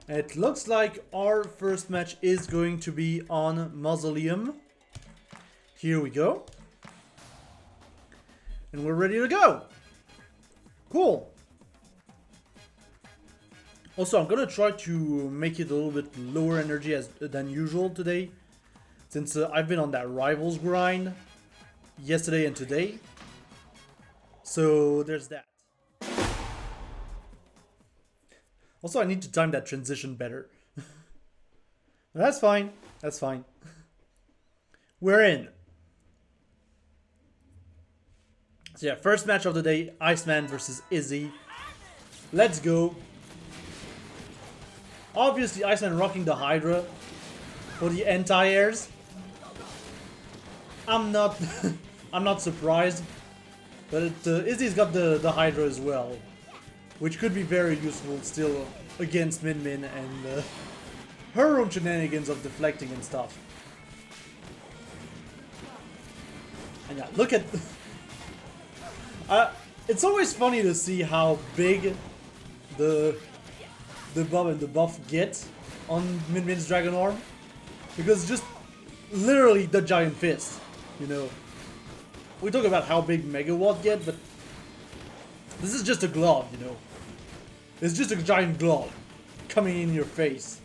It looks like our first match is going to be on Mausoleum. Here we go. And we're ready to go. Cool. Also, I'm gonna try to make it a little bit lower energy than usual today. Since I've been on that Rivals grind yesterday and today. So there's that. Also, I need to time that transition better. That's fine. That's fine. We're in. So yeah, first match of the day, Iceman versus Izzy. Let's go. Obviously, Iceman rocking the Hydra for the anti-airs. I'm not I'm not surprised. But Izzy's got the Hydra as well. Which could be very useful still against Min Min and her own shenanigans of deflecting and stuff. And yeah, look at... it's always funny to see how big the buff and the buff get on Min Min's Dragon Arm. Because it's just literally the giant fist, you know. We talk about how big Megawatt get, but this is just a glove, you know. It's just a giant glove coming in your face.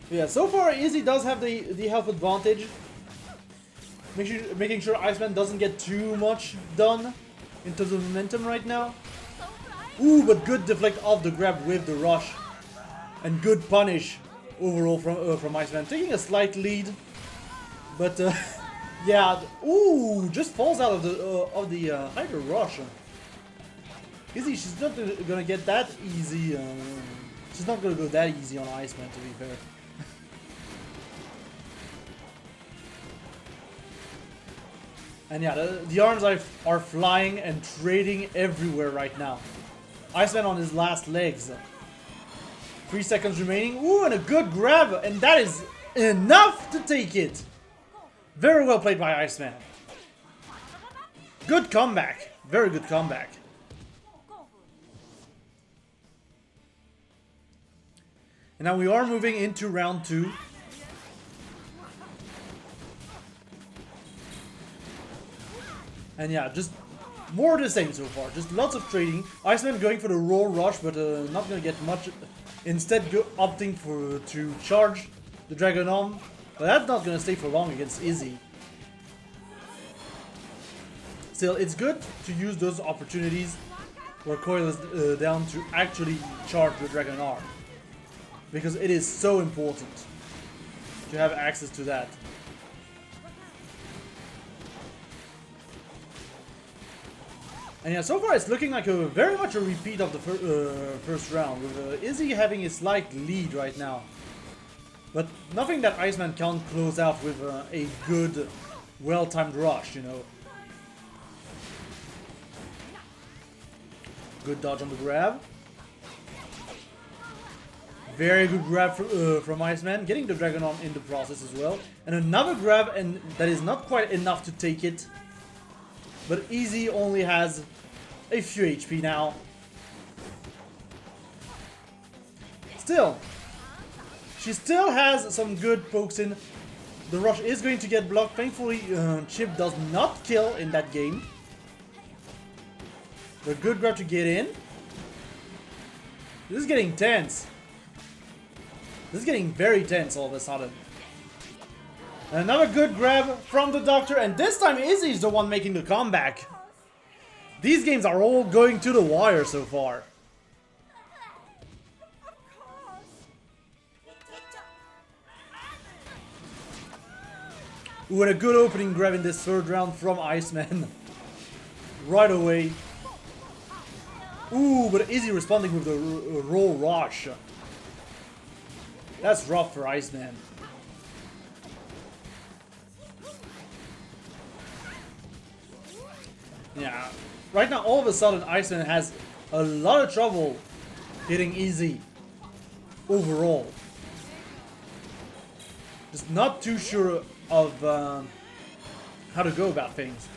Yeah, so far Izzy does have the health advantage. Making sure Iceman doesn't get too much done in terms of momentum right now. Ooh, but good deflect off the grab with the rush. And good punish overall from Iceman. Taking a slight lead. But yeah, ooh, just falls out of the Hydra rush. Izzy, she's not gonna get that easy. She's not gonna go that easy on Iceman, to be fair. And yeah, the arms are flying and trading everywhere right now. Iceman on his last legs. 3 seconds remaining. Ooh, and a good grab, and that is enough to take it. Very well played by Iceman. Good comeback. Very good comeback. And now we are moving into round 2. And yeah, just more of the same so far. Just lots of trading. Iceman going for the roll rush, but not gonna get much. Instead, opting to charge the Dragon Arm. But that's not gonna stay for long against Izzy. Still, it's good to use those opportunities where Coil is down to actually charge the Dragon Arm. Because it is so important to have access to that. And yeah, so far it's looking like very much a repeat of the first round, with Izzy having a slight lead right now. But nothing that Iceman can't close out with a good, well-timed rush, you know. Good dodge on the grab. Very good grab from Iceman, getting the Dragon Arm in the process as well. And another grab, and that is not quite enough to take it. But Izzy only has a few HP now. Still, she still has some good pokes in. The rush is going to get blocked. Thankfully, Chip does not kill in that game. The good grab to get in. This is getting tense. This is getting very tense all of a sudden. And another good grab from the Doctor, and this time Izzy's the one making the comeback. These games are all going to the wire so far. Ooh, and a good opening grab in this third round from Iceman. Right away. Ooh, but Izzy responding with the roll rush. That's rough for Iceman. Yeah, right now all of a sudden Iceman has a lot of trouble hitting Izzy overall. Just not too sure of how to go about things.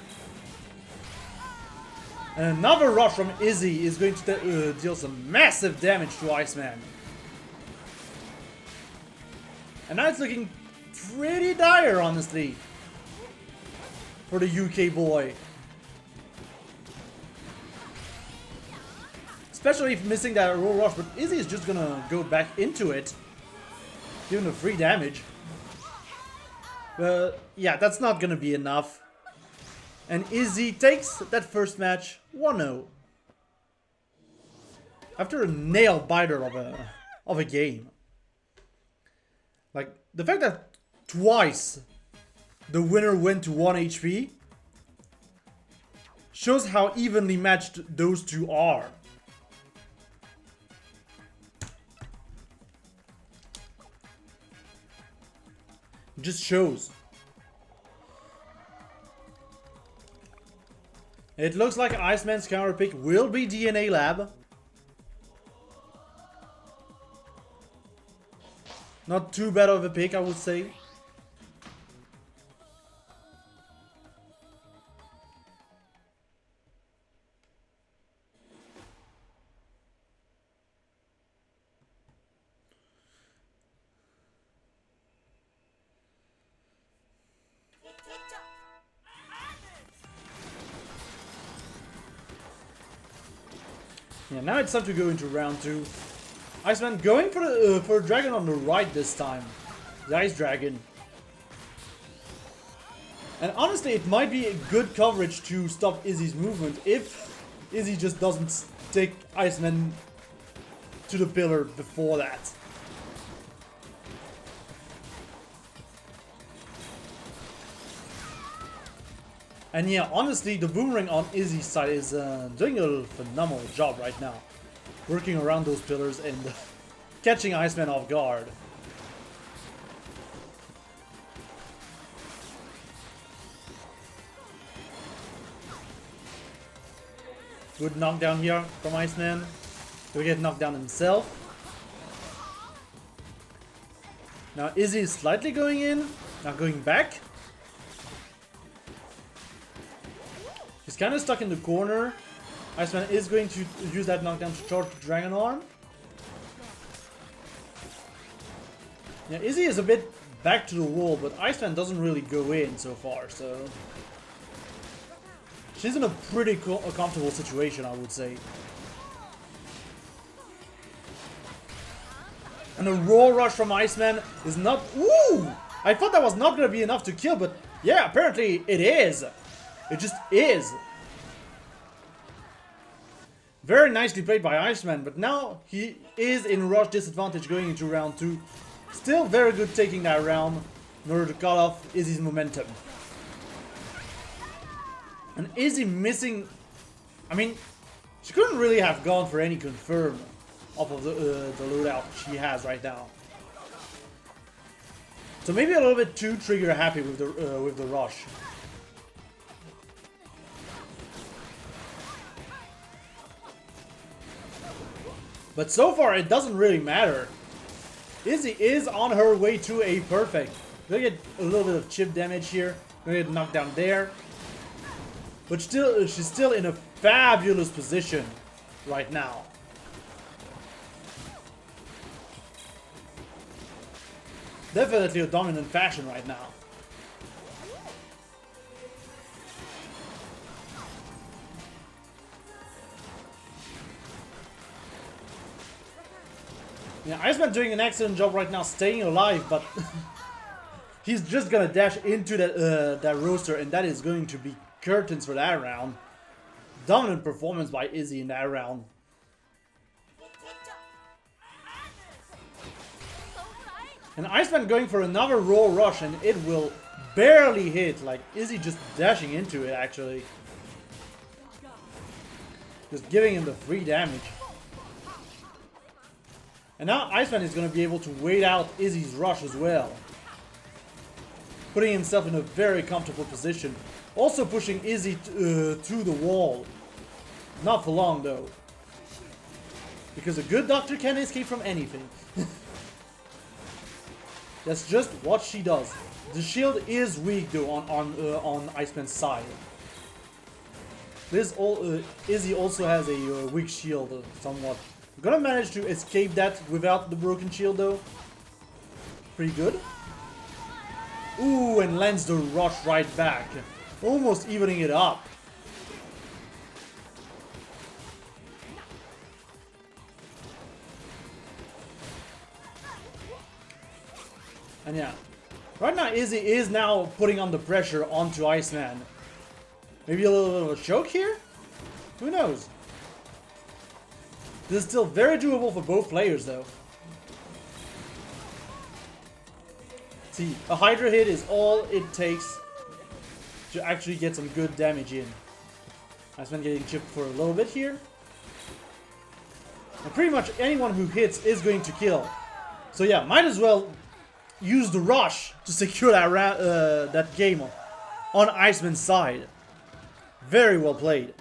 And another rush from Izzy is going to deal some massive damage to Iceman. And now it's looking pretty dire, honestly, for the UK boy. Especially if missing that roll rush, but Izzy is just gonna go back into it, giving the free damage. But yeah, that's not gonna be enough. And Izzy takes that first match 1-0. After a nail biter of a game. Like, the fact that twice the winner went to 1 HP shows how evenly matched those two are. It just shows. It looks like Iceman's counter pick will be DNA Lab. Not too bad of a pick, I would say. Yeah, now it's time to go into round 2. Iceman going for a dragon on the right this time. The Ice Dragon. And honestly, it might be a good coverage to stop Izzy's movement if Izzy just doesn't stick Iceman to the pillar before that. And yeah, honestly, the boomerang on Izzy's side is doing a phenomenal job right now. Working around those pillars and catching Iceman off guard. Good knockdown here from Iceman. He'll get knocked down himself. Now Izzy is slightly going in, now going back. He's kind of stuck in the corner. Iceman is going to use that knockdown to charge the Dragon Arm. Yeah, Izzy is a bit back to the wall, but Iceman doesn't really go in so far, so... She's in a pretty comfortable situation, I would say. And the roll rush from Iceman is not... Ooh! I thought that was not going to be enough to kill, but yeah, apparently it is. It just is. Very nicely played by Iceman, but now he is in rush disadvantage going into round 2. Still very good taking that round in order to cut off Izzy's momentum. And Izzy missing... I mean, she couldn't really have gone for any confirm off of the loadout she has right now. So maybe a little bit too trigger happy with the rush. But so far, it doesn't really matter. Izzy is on her way to a perfect. Gonna get a little bit of chip damage here. Gonna get knocked down there. But still, she's still in a fabulous position right now. Definitely a dominant fashion right now. Yeah, Iceman doing an excellent job right now staying alive, but he's just gonna dash into that roaster, and that is going to be curtains for that round. Dominant performance by Izzy in that round. And Iceman going for another roll rush, and it will barely hit. Like, Izzy just dashing into it, actually. Just giving him the free damage. And now Iceman is going to be able to wait out Izzy's rush as well. Putting himself in a very comfortable position. Also pushing Izzy to the wall. Not for long though. Because a good doctor can escape from anything. That's just what she does. The shield is weak though on Iceman's side. Izzy also has a weak shield, somewhat. Gonna manage to escape that without the broken shield though. Pretty good. Ooh, and lands the rush right back. Almost evening it up. And yeah, right now Izzy is now putting on the pressure onto Iceman. Maybe a little bit of a choke here? Who knows? This is still very doable for both players though. See, a Hydra hit is all it takes to actually get some good damage in. Iceman getting chipped for a little bit here. And pretty much anyone who hits is going to kill. So yeah, might as well use the rush to secure that game on Iceman's side. Very well played.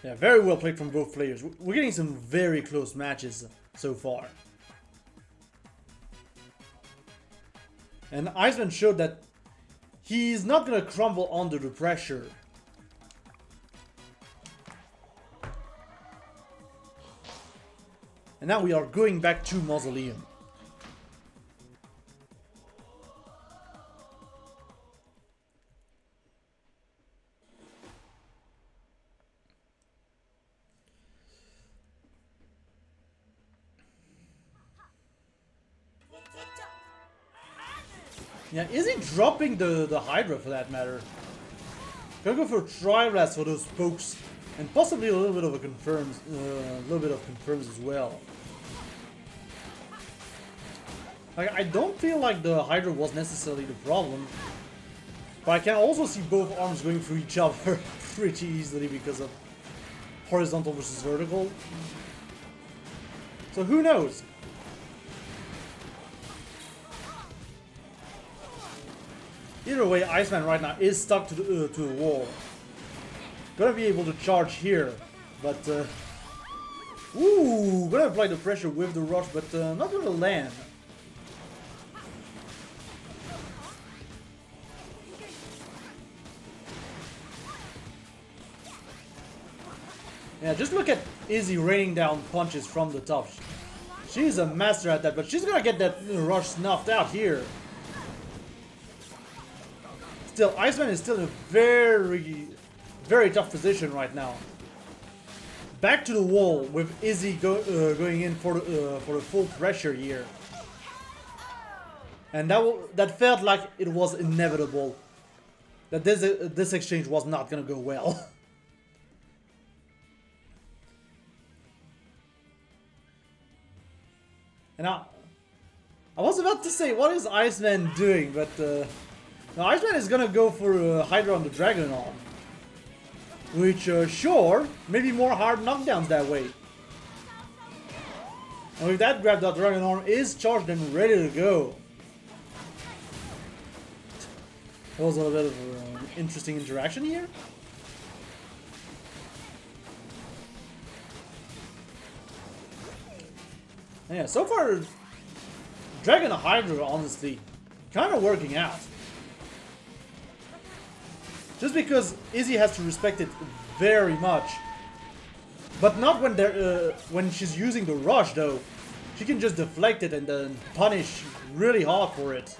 Yeah, very well played from both players. We're getting some very close matches so far. And Iceman showed that he's not gonna crumble under the pressure. And now we are going back to Mausoleum. Yeah, is he dropping the Hydra for that matter? Gonna go for Tri-Blast for those pokes. And possibly a little bit of a confirms, as well. Like, I don't feel like the Hydra was necessarily the problem, but I can also see both arms going through each other pretty easily because of horizontal versus vertical. So who knows? Either way, Iceman right now is stuck to the wall. Gonna be able to charge here, but ooh, gonna apply the pressure with the rush, but not gonna land. Yeah, just look at Izzy raining down punches from the top. She's a master at that, but she's gonna get that rush snuffed out here. Still, Iceman is still in a very tough position right now. Back to the wall with Izzy going in for the full pressure here, and that felt like it was inevitable that this exchange was not gonna go well. And I was about to say, what is Iceman doing? But now Iceman is gonna go for Hydra on the Dragon Arm. Which, sure, maybe more hard knockdowns that way. And with that grab, that Dragon Arm is charged and ready to go. That was a little bit of an interesting interaction here. And yeah, so far, Dragon Hydra, honestly, kind of working out. Just because Izzy has to respect it very much. But not when she's using the rush though. She can just deflect it and then punish really hard for it.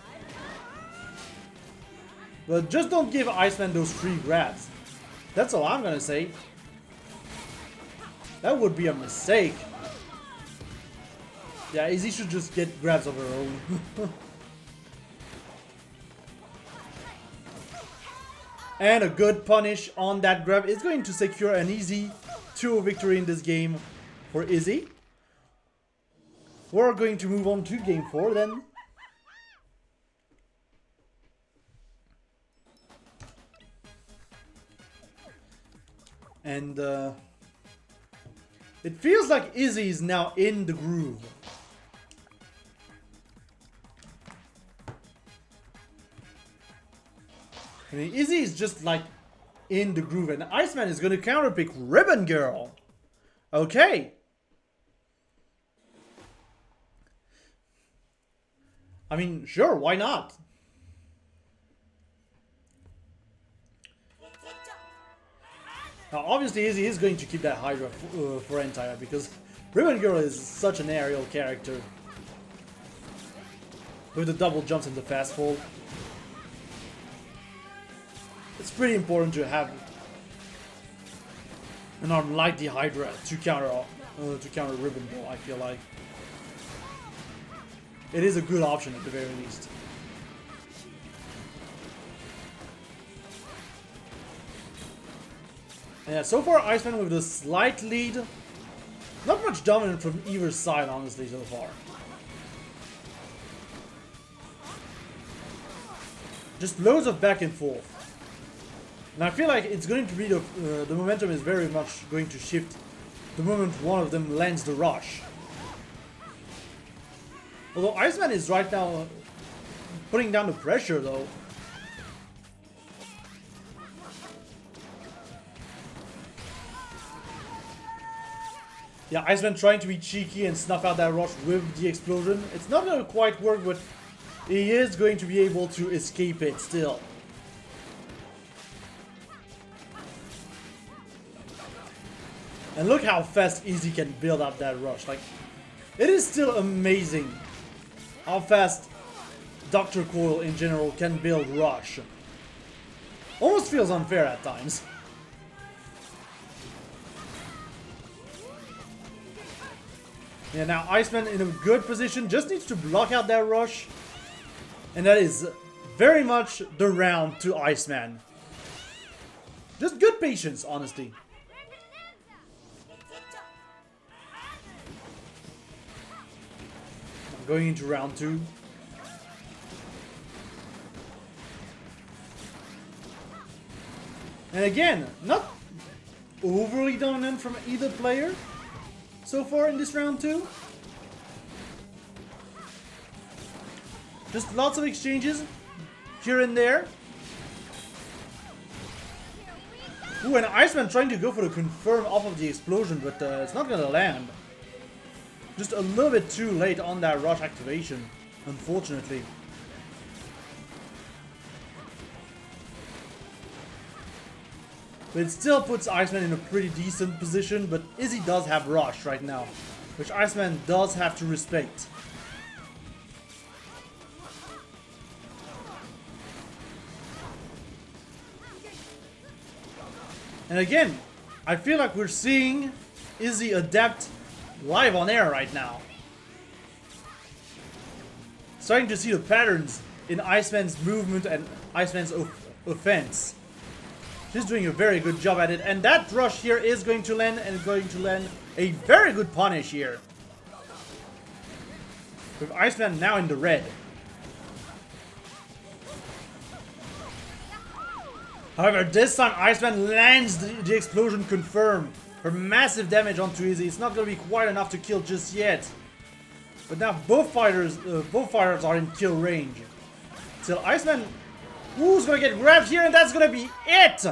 But just don't give Iceman those free grabs. That's all I'm gonna say. That would be a mistake. Yeah, Izzy should just get grabs of her own. And a good punish on that grab is going to secure an easy 2-0 victory in this game for Izzy. We're going to move on to game 4 then. And it feels like Izzy is now in the groove. I mean, Izzy is just like in the groove, and Iceman is going to counterpick Ribbon Girl. Okay. I mean, sure, why not? Now, obviously, Izzy is going to keep that Hydra for Entire because Ribbon Girl is such an aerial character. With the double jumps and the fast fall. It's pretty important to have an arm like the Hydra to counter Ribbon Girl, I feel like. It is a good option at the very least. Yeah, so far Iceman with a slight lead. Not much dominant from either side, honestly, so far. Just loads of back and forth. And I feel like it's going to be the momentum is very much going to shift the moment one of them lands the rush. Although Iceman is right now putting down the pressure though. Yeah, Iceman trying to be cheeky and snuff out that rush with the explosion. It's not going to quite work, but he is going to be able to escape it still. And look how fast Izzy can build up that rush. Like, it is still amazing how fast Dr. Coil in general can build rush. Almost feels unfair at times. Yeah, now Iceman in a good position, just needs to block out that rush. And that is very much the round to Iceman. Just good patience, honestly. Going into round 2. And again, not overly dominant from either player so far in this round 2. Just lots of exchanges here and there. Ooh, and Iceman trying to go for the confirm off of the explosion, but it's not gonna land. Just a little bit too late on that rush activation, unfortunately. But it still puts Iceman in a pretty decent position, but Izzy does have rush right now, which Iceman does have to respect. And again, I feel like we're seeing Izzy adapt live on air right now. Starting to see the patterns in Iceman's movement and Iceman's offense. She's doing a very good job at it, and that rush here is going to land, and going to land a very good punish here. With Iceman now in the red. However, this time Iceman lands the explosion confirm for massive damage onto Izzy. It's not going to be quite enough to kill just yet. But now both fighters are in kill range. Still, Iceman, who's going to get grabbed here, and that's going to be it.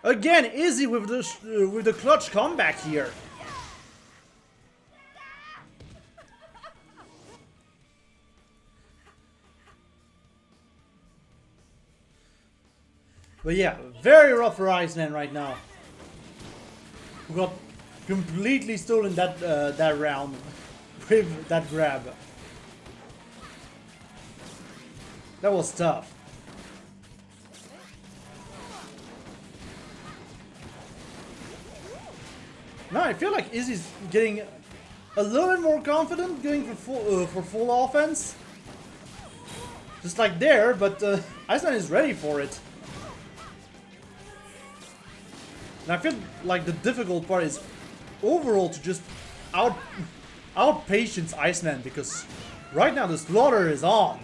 Again, Izzy with the clutch comeback here. But yeah, very rough for Iceman right now. Who got completely stolen that round with that grab. That was tough. Now I feel like Izzy's getting a little bit more confident, going for full offense. Just like there, but Iceman is ready for it. And I feel like the difficult part is overall to just out-patience Iceman, because right now the slaughter is on.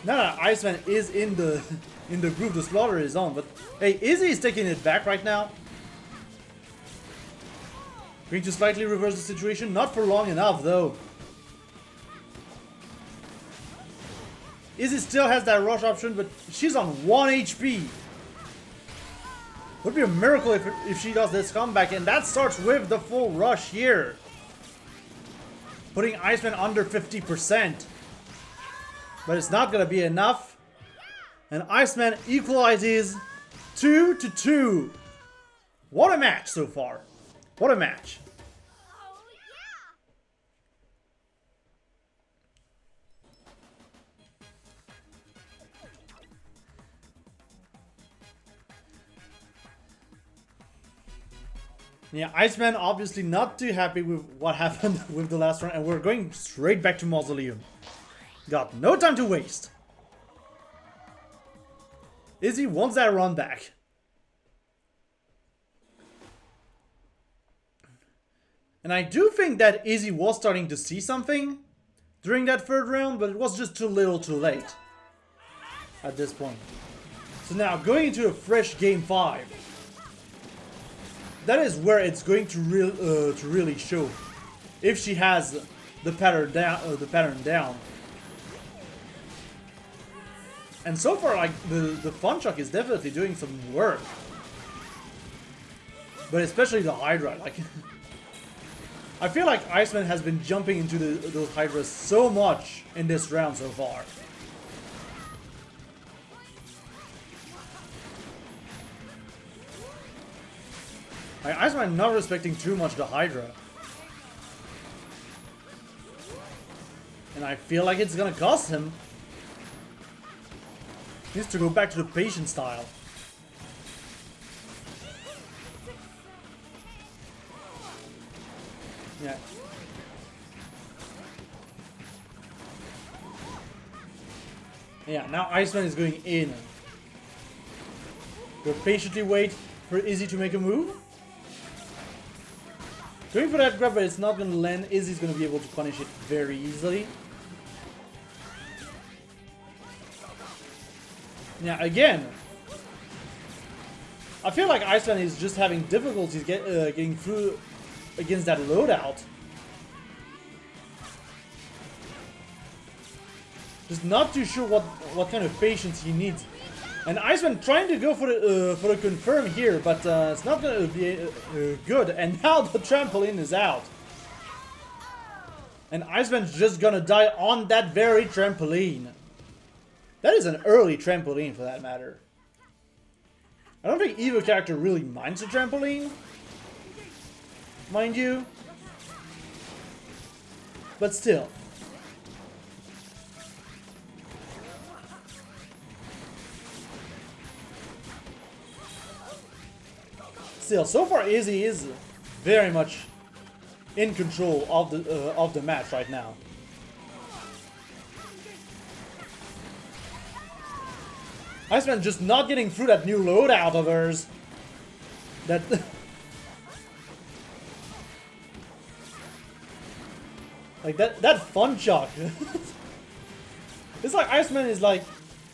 Now that Iceman is in the group, the slaughter is on. But hey, Izzy is taking it back right now. Going to slightly reverse the situation, not for long enough though. Izzy still has that rush option, but she's on 1 HP. Would be a miracle if she does this comeback, and that starts with the full rush here. putting Iceman under 50%. But it's not gonna be enough. And Iceman equalizes 2-2. What a match so far. What a match. Yeah, Iceman obviously not too happy with what happened with the last round, and we're going straight back to Mausoleum. Got no time to waste. Izzy wants that run back. And I do think that Izzy was starting to see something during that third round, but it was just too little too late at this point. So now going into a fresh game 5. That is where it's going to really show if she has the pattern down. And so far, like the Fun Chuck is definitely doing some work, but especially the Hydra. Like, I feel like Iceman has been jumping into those Hydras so much in this round so far. Like, Iceman not respecting too much the Hydra. And I feel like it's gonna cost him. He needs to go back to the patient style. Yeah. Yeah, now Iceman is going in. We'll patiently wait for Izzy to make a move. Going for that grab, but it's not going to land. Izzy's going to be able to punish it very easily. Now, again, I feel like Iceman is just having difficulties getting through against that loadout. Just not too sure what kind of patience he needs. And Iceman trying to go for the confirm here, but it's not going to be good. And now the trampoline is out. And Iceman's just going to die on that very trampoline. That is an early trampoline for that matter. I don't think either character really minds the trampoline. Mind you. But still. Still, so far Izzy is very much in control of the match right now. Iceman just not getting through that new loadout of hers. That like that Fun Chuck. It's like Iceman is like,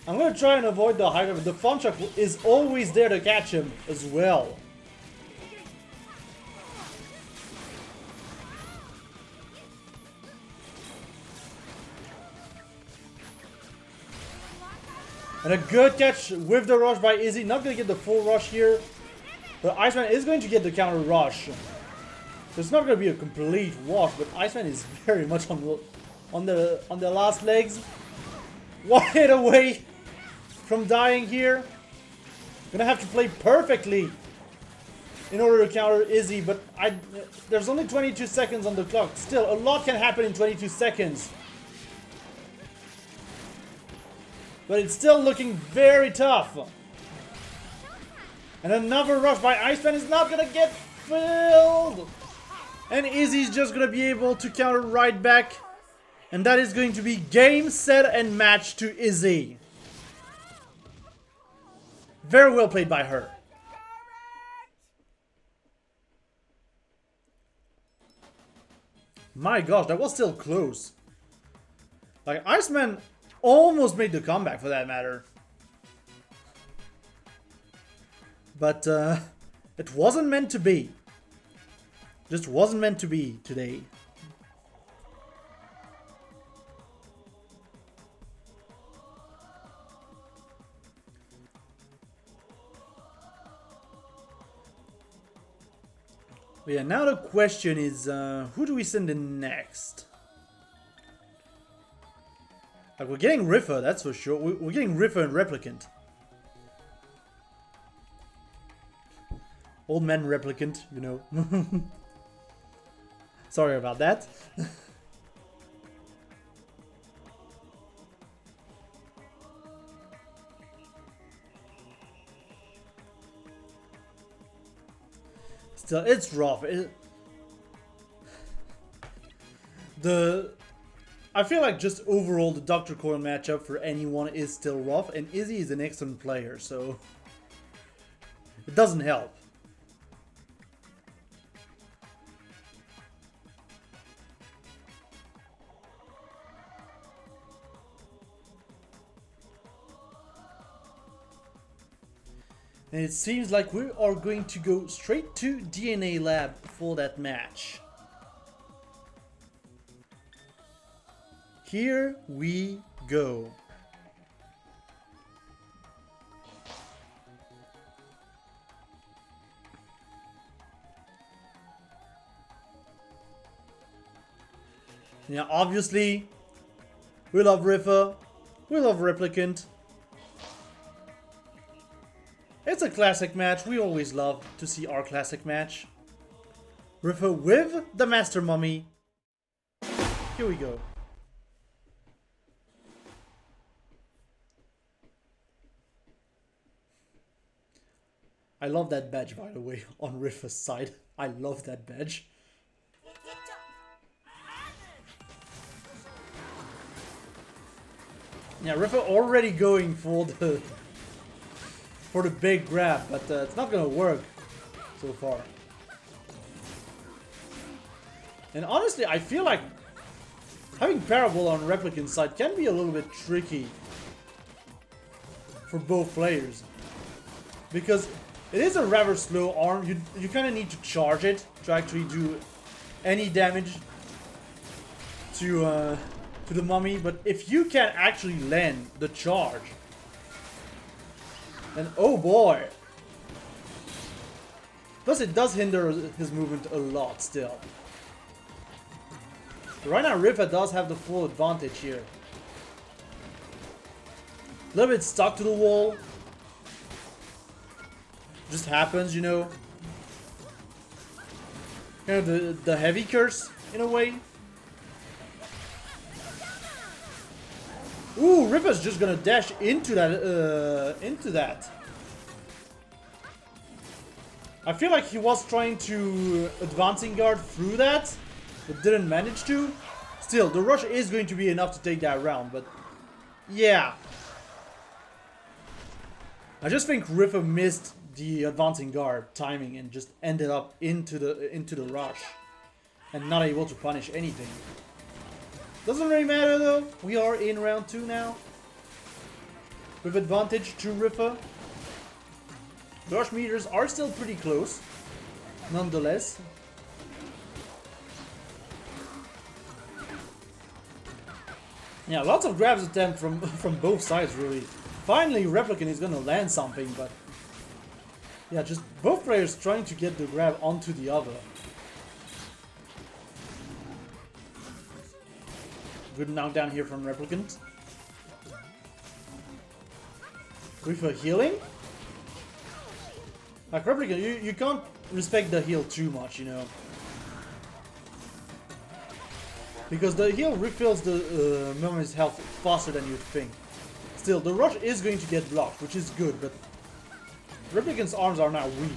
I'm gonna try and avoid the Hydra, but the Fun Chuck is always there to catch him as well. And a good catch with the rush by Izzy. Not going to get the full rush here. But Iceman is going to get the counter rush. So it's not going to be a complete wash. But Iceman is very much on the last legs. One hit away from dying here. Gonna have to play perfectly in order to counter Izzy. But there's only 22 seconds on the clock. Still, a lot can happen in 22 seconds. But it's still looking very tough. And another rush by Iceman is not going to get filled. And Izzy's just going to be able to counter right back. And that is going to be game, set, and match to Izzy. Very well played by her. My gosh, that was still close. Like, Iceman almost made the comeback for that matter. But it wasn't meant to be. Just wasn't meant to be today. But yeah, now the question is, who do we send in next? Like, we're getting Riffa, that's for sure. We're getting Riffa and Replicant. Old man Replicant, you know. Sorry about that. Still, it's rough. I feel like just overall the Dr. Coil matchup for anyone is still rough, and Izzy is an excellent player, so it doesn't help. And it seems like we are going to go straight to DNA Lab for that match. Here we go. Yeah, obviously, we love Riffa, we love Replicant. It's a classic match. We always love to see our classic match. Riffa with the Master Mummy. Here we go. I love that badge, by the way, on Riffa's side. I love that badge. Yeah, Riffa already going for the big grab, but it's not gonna work so far. And honestly, I feel like having Parabol on Replicant's side can be a little bit tricky for both players, because it is a rather slow arm. You kind of need to charge it to actually do any damage to the mummy. But if you can actually land the charge, then oh boy! Plus, it does hinder his movement a lot still. Right now, Riffa does have the full advantage here. A little bit stuck to the wall. Just happens, you know. Kind of the heavy curse in a way. Ooh, Riffa's just gonna dash into that. I feel like he was trying to advancing guard through that, but didn't manage to. Still, the rush is going to be enough to take that round, but yeah. I just think Riffa missed the advancing guard timing and just ended up into the rush and not able to punish anything. Doesn't really matter though. We are in round 2 now with advantage to Riffa. The rush meters are still pretty close, nonetheless. Yeah, lots of grabs attempt from both sides really. Finally, Replicant is gonna land something, but yeah, just both players trying to get the grab onto the other. Good knockdown here from Replicant. With a healing? Like Replicant, you can't respect the heal too much, you know. Because the heal refills the mummy's health faster than you'd think. Still, the rush is going to get blocked, which is good, but Replicant's arms are now weak.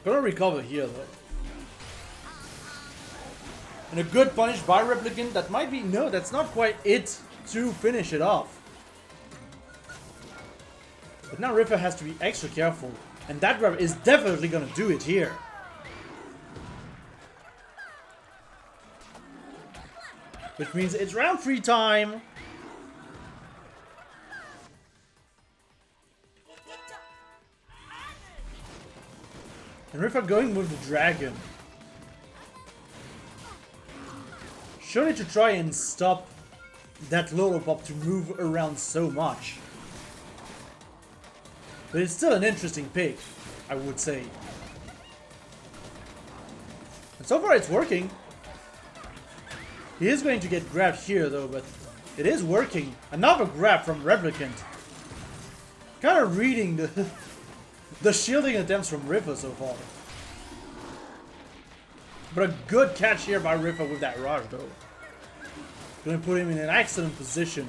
Gonna recover here though. And a good punish by Replicant. That might be... No, that's not quite it to finish it off. But now Riffa has to be extra careful. And that grab is definitely gonna do it here. Which means it's round 3 time. And Riffa going with the dragon. Surely to try and stop that Lolopop to move around so much. But it's still an interesting pick, I would say. And so far it's working. He is going to get grabbed here though, but it is working. Another grab from Replicant. Kind of reading the shielding attempts from Rifa so far. But a good catch here by Rifa with that rush though. Gonna put him in an excellent position.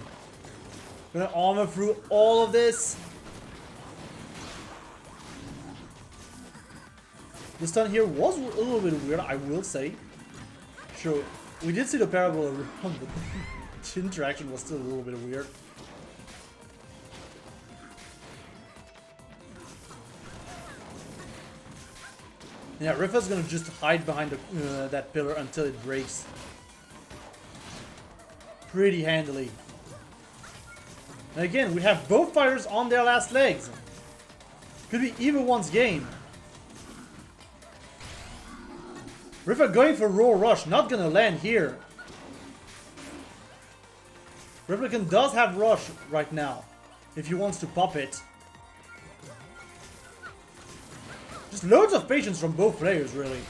Gonna armor through all of this. The stun here was a little bit weird, I will say. Sure, we did see the parable around, but the interaction was still a little bit weird. Yeah, Rifa's gonna just hide behind the, that pillar until it breaks. Pretty handily. And again, we have both fighters on their last legs. Could be either one's game. Rifa going for Roll Rush, not gonna land here. Replicant does have Rush right now, if he wants to pop it. Just loads of patience from both players, really.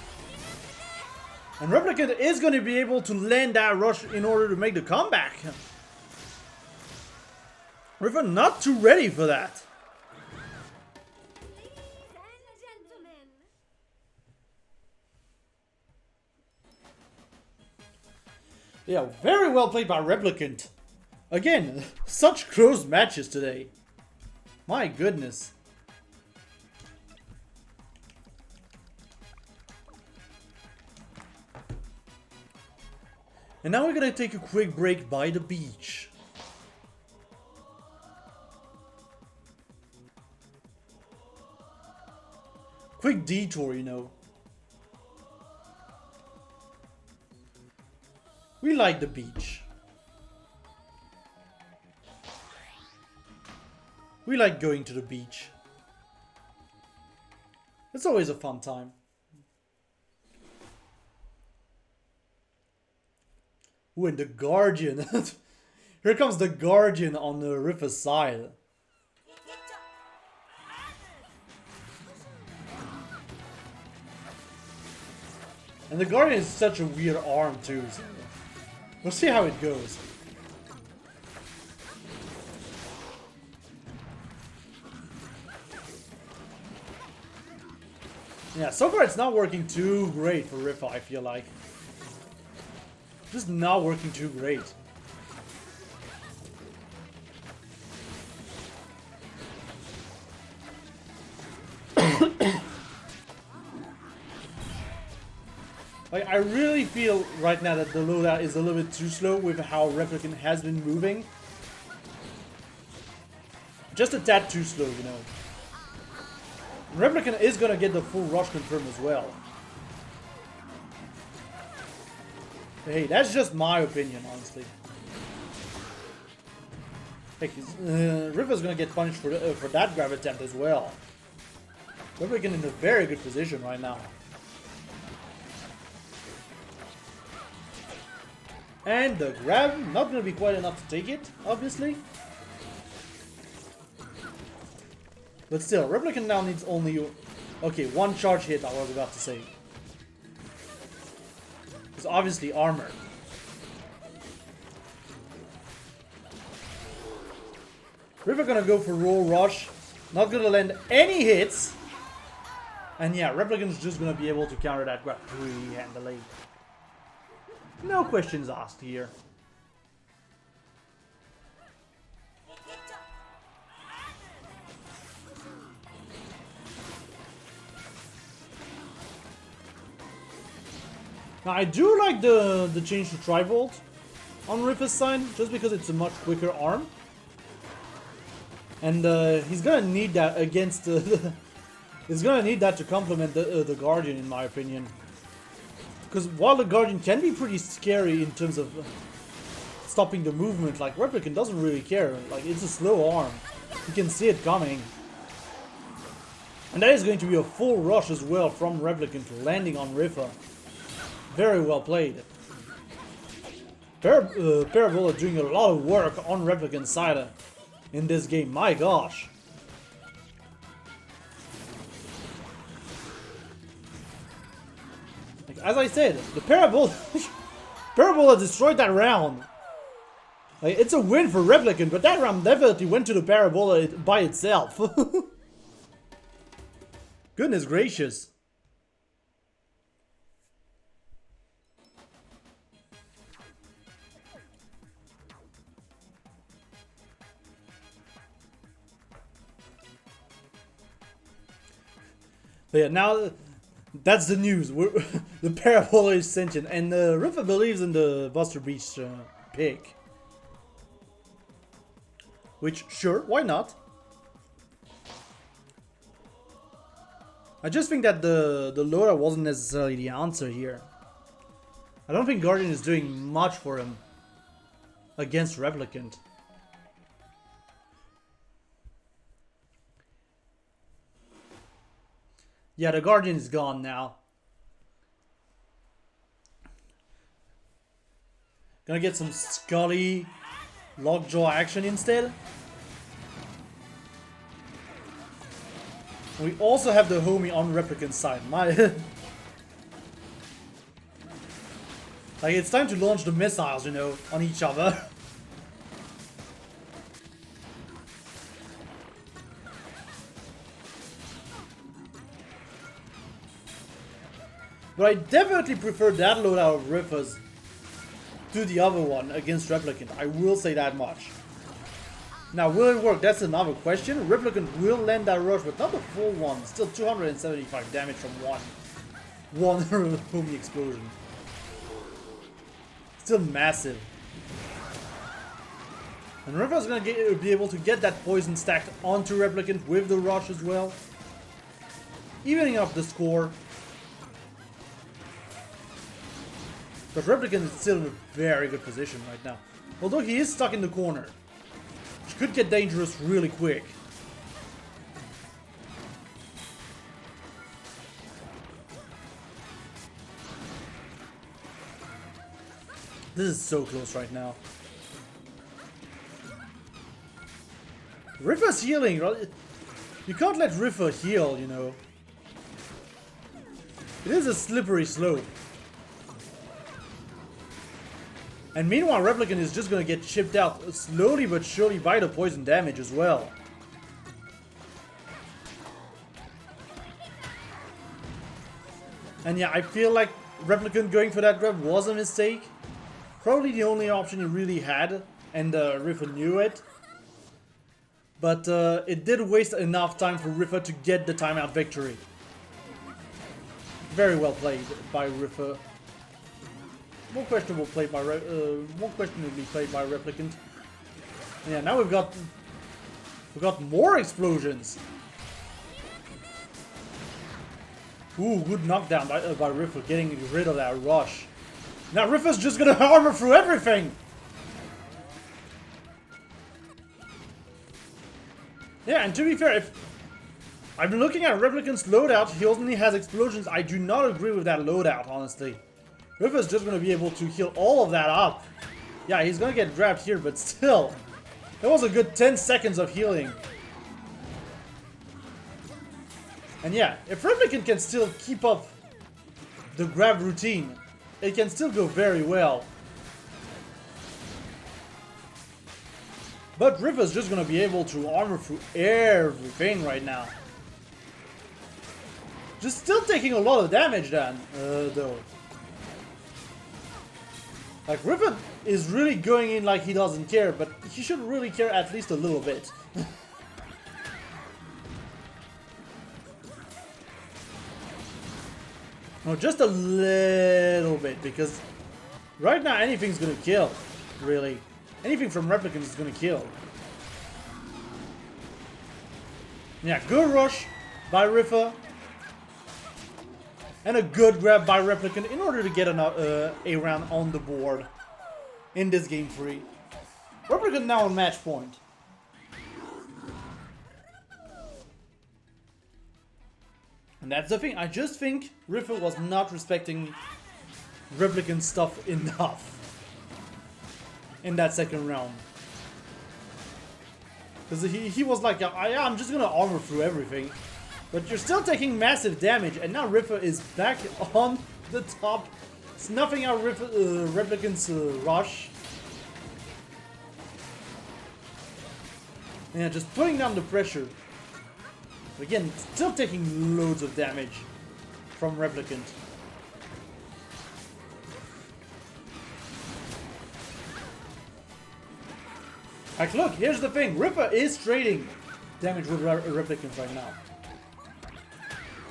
And Replicant is going to be able to land that rush in order to make the comeback. Rifa not too ready for that. Yeah, very well played by Replicant. Again, such close matches today. My goodness. And now we're gonna take a quick break by the beach. Quick detour, you know. We like the beach. We like going to the beach. It's always a fun time. Ooh, and the Guardian. Here comes the Guardian on the Rifa's side. And the Guardian is such a weird arm too, so we'll see how it goes. Yeah, so far it's not working too great for Rifa, I feel like. Just not working too great. Like, I really feel right now that the loadout is a little bit too slow with how Replicant has been moving. Just a tad too slow, you know. Replicant is gonna get the full rush confirm as well. Hey, that's just my opinion, honestly. Like, Rifa's gonna get punished for that grab attempt as well. Replicant in a very good position right now. And the grab, not gonna be quite enough to take it, obviously. But still, Replicant now needs only... Okay, one charge hit, I was about to say. It's obviously armor. Rifa gonna go for Roll Rush. Not gonna land any hits. And yeah, Replicant's just gonna be able to counter that grab pretty handily. No questions asked here. Now, I do like the change to Tri-Volt on Rifa's side, just because it's a much quicker arm. And he's gonna need that against he's gonna need that to complement the Guardian, in my opinion. Because while the Guardian can be pretty scary in terms of stopping the movement, like, Replicant doesn't really care. Like, it's a slow arm. You can see it coming. And that is going to be a full rush as well from Replicant landing on Rifa. Very well played. Parabola doing a lot of work on Replicant's side in this game. My gosh. Like, as I said, the Parabola Parabola destroyed that round. Like, it's a win for Replicant, but that round definitely went to the Parabola by itself. Goodness gracious. But yeah, now that's the news. The Parabola is sentient, and Rifa believes in the Buster Beach pick. Which, sure, why not? I just think that the Loda wasn't necessarily the answer here. I don't think Guardian is doing much for him against Replicant. Yeah, the Guardian is gone now. Gonna get some Scully Lockjaw action instead. We also have the homie on Replicant's side. Like, it's time to launch the missiles, you know, on each other. But I definitely prefer that loadout of Riffers to the other one against Replicant. I will say that much. Now, will it work? That's another question. Replicant will land that rush, but not the full one. Still 275 damage from one homie explosion. Still massive. And River's gonna be able to get that poison stacked onto Replicant with the rush as well, evening up the score. But Replicant is still in a very good position right now. Although he is stuck in the corner, which could get dangerous really quick. This is so close right now. Riffa's healing. You can't let Riffa heal, you know. It is a slippery slope. And meanwhile, Replicant is just gonna get chipped out slowly but surely by the poison damage as well. And yeah, I feel like Replicant going for that grab was a mistake. Probably the only option he really had, and Riffa knew it. But it did waste enough time for Riffa to get the timeout victory. Very well played by Riffa. More questionably played by Replicant. And yeah, now we've got more explosions. Ooh, good knockdown by Riffa, getting rid of that rush. Now Riffa's just gonna armor through everything. Yeah, and to be fair, if I've been looking at Replicant's loadout, he only has explosions. I do not agree with that loadout, honestly. Riffa's just gonna be able to heal all of that up. Yeah, he's gonna get grabbed here, but still, that was a good 10 seconds of healing. And yeah, if Replicant can still keep up the grab routine, it can still go very well. But Riffa's just gonna be able to armor through everything right now. Just still taking a lot of damage then, though. Like, Riffa is really going in like he doesn't care, but he should really care at least a little bit. No, just a little bit, because right now anything's gonna kill, really. Anything from Replicant is gonna kill. Yeah, good rush by Riffa. And a good grab by Replicant in order to get a round on the board in this game 3. Replicant now on match point. And that's the thing, I just think Riffa was not respecting Replicant stuff enough in that second round. Because he was like, I'm just gonna armor through everything. But you're still taking massive damage, and now Riffa is back on the top snuffing out Replicant's rush. Yeah, just putting down the pressure. Again, still taking loads of damage from Replicant. Like, look, here's the thing. Ripper is trading damage with Replicant right now.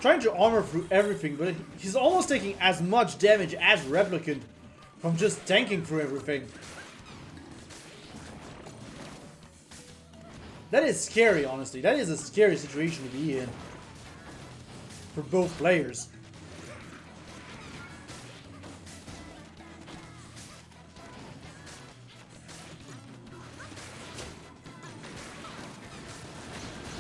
Trying to armor through everything, but he's almost taking as much damage as Replicant from just tanking through everything. That is scary, honestly. That is a scary situation to be in. For both players.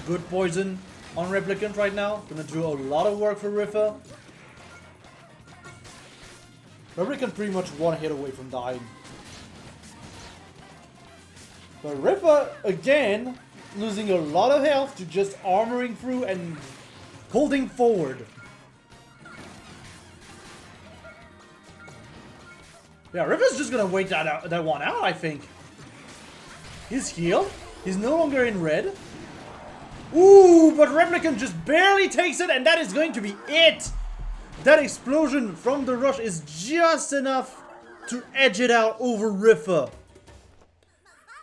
Good poison on Replicant right now. Gonna do a lot of work for Riffa. Replicant pretty much one hit away from dying. But Riffa, again, losing a lot of health to just armoring through and holding forward. Yeah, Riffa's just gonna wait that one out, I think. He's healed. He's no longer in red. Ooh, but Replicant just barely takes it, and that is going to be it! That explosion from the rush is just enough to edge it out over Riffa.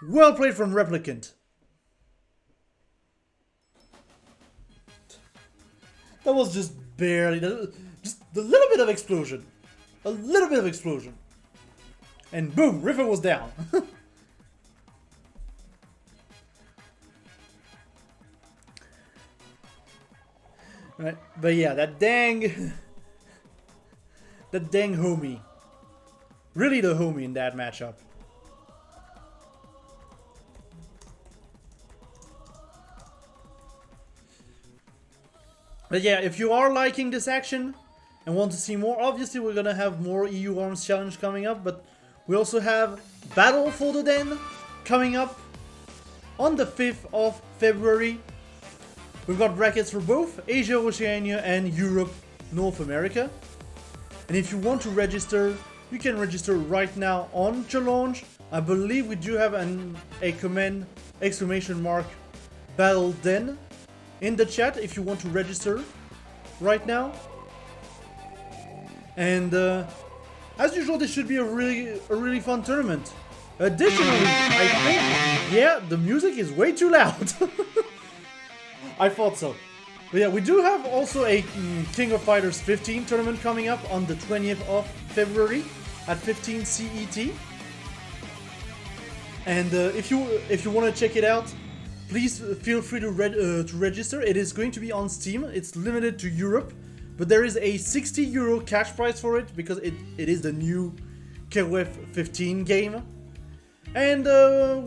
Well played from Replicant. That was just barely, just a little bit of explosion. A little bit of explosion. And boom, Riffa was down. Right, but yeah, that dang homie. Really the homie in that matchup. But yeah, if you are liking this action and want to see more, obviously we're gonna have more EU Arms Challenge coming up, but we also have Battle for the Den coming up on the 5th of February. We've got brackets for both Asia, Oceania and Europe, North America. And if you want to register, you can register right now on Challenge. I believe we do have a command exclamation mark Battle Den in the chat if you want to register right now. And as usual, this should be a really fun tournament. Additionally, I think, yeah, the music is way too loud. I thought so. But yeah, we do have also a King of Fighters 15 tournament coming up on the 20th of February at 15 CET. And if you want to check it out, please feel free to register. It is going to be on Steam. It's limited to Europe, but there is a €60 cash prize for it because it is the new KOF 15 game. And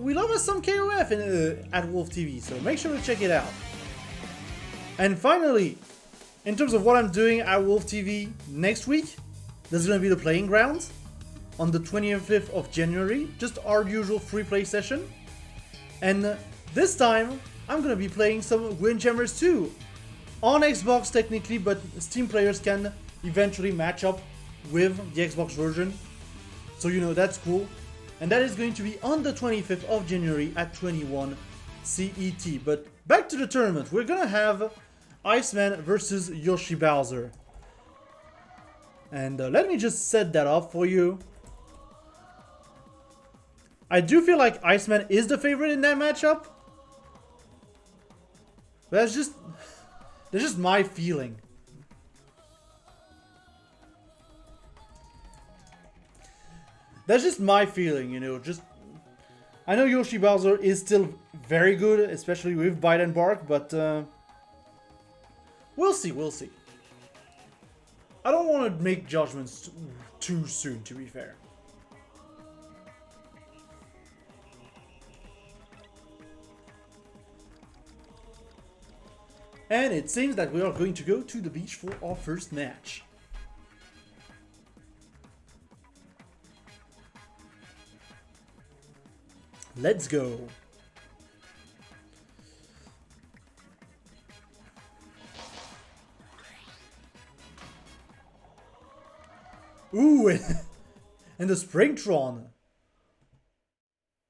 we love us some KOF at Wolf TV, so make sure to check it out. And finally, in terms of what I'm doing at Wolf TV next week, there's going to be the Playing Grounds on the 25th of January, just our usual free play session. And this time, I'm going to be playing some Windjammers 2 on Xbox technically, but Steam players can eventually match up with the Xbox version. So you know, that's cool. And that is going to be on the 25th of January at 21 CET. But back to the tournament, we're going to have Iceman versus Yoshi Bowser. And let me just set that up for you. I do feel like Iceman is the favorite in that matchup. But that's just my feeling. That's just my feeling, you know, I know Yoshi Bowser is still very good, especially with Bite and Bark, but we'll see, we'll see. I don't want to make judgments too soon, to be fair. And it seems that we are going to go to the beach for our first match. Let's go. Ooh, and the Springtron.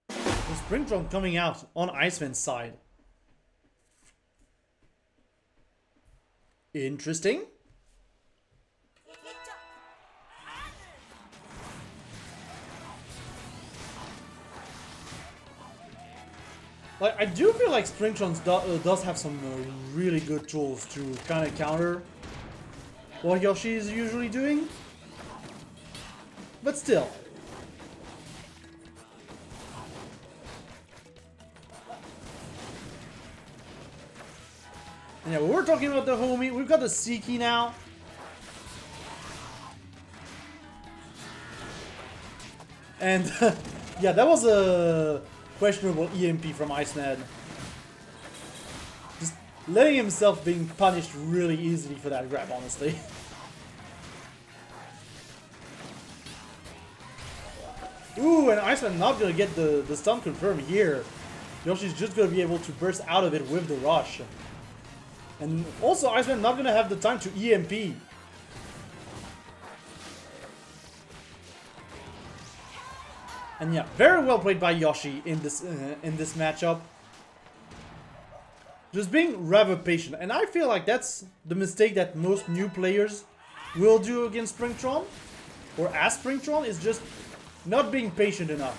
The Springtron coming out on Iceman's side. Interesting. Like, I do feel like Springtron does have some really good tools to kind of counter what Yoshi is usually doing. But still. And yeah, we're talking about the homie. We've got the Seiki now. And yeah, that was a questionable EMP from Iceman. Just letting himself being punished really easily for that grab, honestly. Ooh, and Iceman not gonna get the stun confirmed here. Yoshi's just gonna be able to burst out of it with the rush. And also Iceman not gonna have the time to EMP. And yeah, very well played by Yoshi in this matchup. Just being rather patient, and I feel like that's the mistake that most new players will do against Springtron, or as Springtron, is just not being patient enough.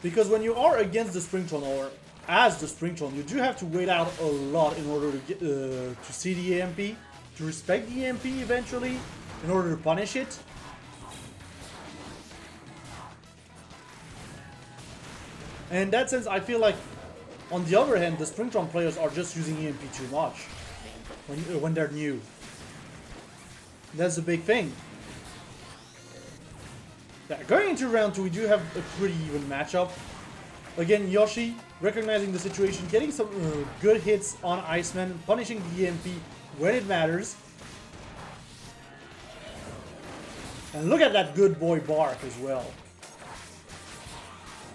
Because when you are against the Springtron or as the Springtron, you do have to wait out a lot in order to get to see the EMP, to respect the EMP eventually, in order to punish it. And in that sense, I feel like, on the other hand, the Springtron players are just using EMP too much when they're new. That's the big thing. Yeah, going into round 2, we do have a pretty even matchup. Again, Yoshi recognizing the situation, getting some good hits on Iceman, punishing the EMP when it matters. And look at that good boy Bark as well.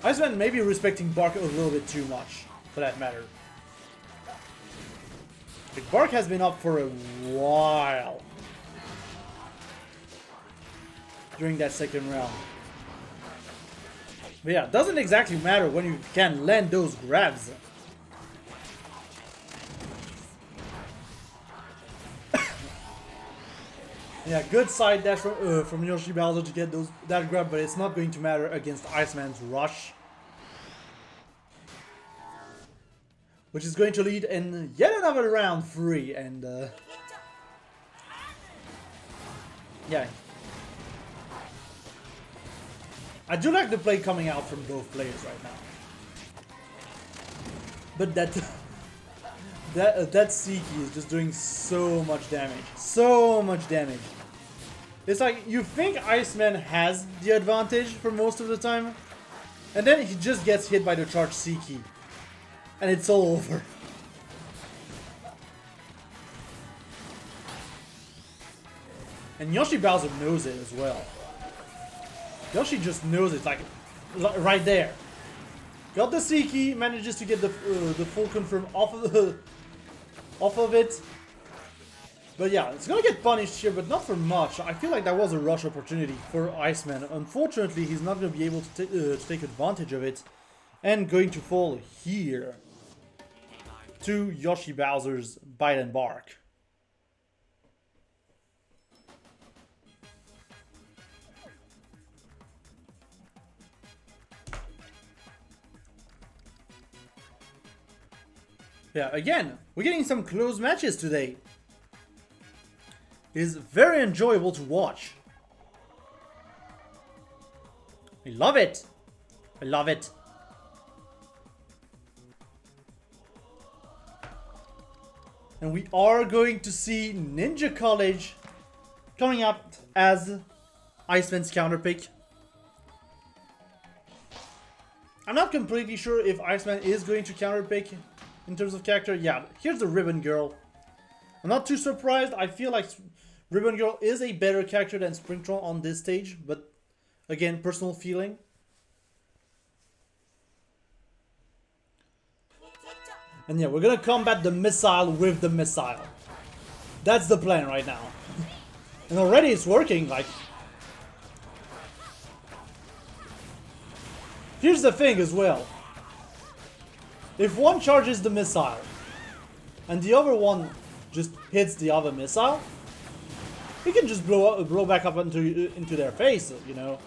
Iceman may be respecting Bark a little bit too much, for that matter. Like, Bark has been up for a while during that second round. But yeah, it doesn't exactly matter when you can land those grabs. Yeah, good side dash from Yoshi Bowser to get that grab, but it's not going to matter against Iceman's rush. Which is going to lead in yet another round 3, and yeah. I do like the play coming out from both players right now. But that Seiki is just doing so much damage. So much damage. It's like, you think Iceman has the advantage for most of the time, and then he just gets hit by the charged Seiki. And it's all over. And Yoshi Bowser knows it as well. Yoshi just knows it, like, right there. Got the Seiki, manages to get the full confirm off of it. But yeah, it's gonna get punished here, but not for much. I feel like that was a rush opportunity for Iceman. Unfortunately, he's not gonna be able to take advantage of it. And going to fall here to Yoshi Bowser's Bite and Bark. Yeah, again, we're getting some close matches today. It is very enjoyable to watch. I love it. I love it. And we are going to see Ninja College coming up as Iceman's counterpick. I'm not completely sure if Iceman is going to counterpick in terms of character. Yeah, here's the Ribbon Girl. I'm not too surprised. I feel like Ribbon Girl is a better character than Springtron on this stage, but again, personal feeling. And yeah, we're gonna combat the missile with the missile. That's the plan right now. And already it's working, like... Here's the thing as well. If one charges the missile, and the other one just hits the other missile, he can just blow back up into their face, you know.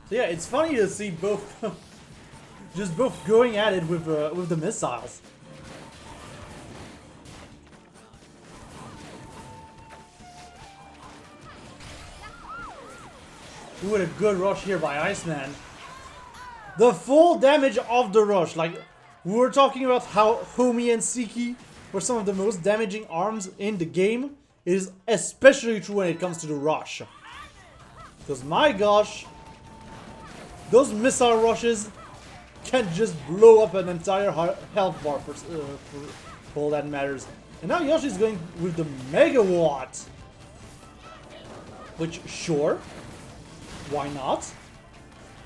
So yeah, it's funny to see both, just both going at it with the missiles. Ooh, what a good rush here by Iceman. The full damage of the rush, like we were talking about how Homie and Siki were some of the most damaging arms in the game. It is especially true when it comes to the rush. Because my gosh, those missile rushes can just blow up an entire health bar for all that matters. And now Yoshi's going with the Megawatt. Which, sure, why not?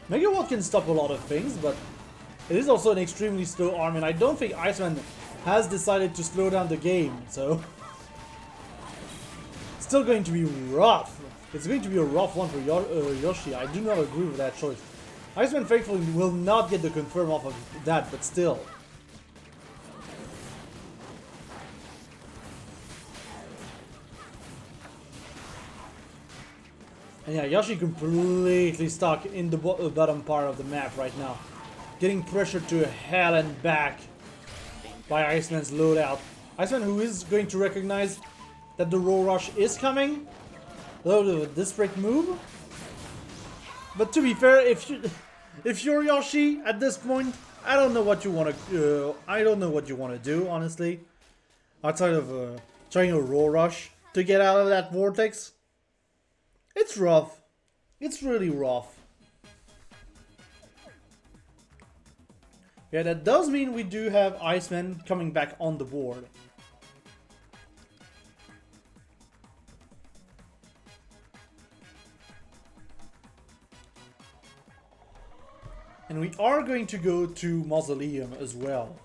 Megawatt can stop a lot of things, but it is also an extremely slow arm, and I don't think Iceman has decided to slow down the game, so... It's still going to be rough. It's going to be a rough one for Yoshi. I do not agree with that choice. Iceman thankfully will not get the confirm off of that, but still. And yeah, Yoshi completely stuck in the bottom part of the map right now. Getting pressured to hell and back by Iceman's loadout. Iceman, who is going to recognize that the roll rush is coming. A little bit of a desperate move. But to be fair, if you're Yoshi at this point, I don't know what you want to do, honestly. Outside of trying a roll rush to get out of that vortex. It's rough. It's really rough. Yeah, that does mean we do have Iceman coming back on the board. And we are going to go to Mausoleum as well.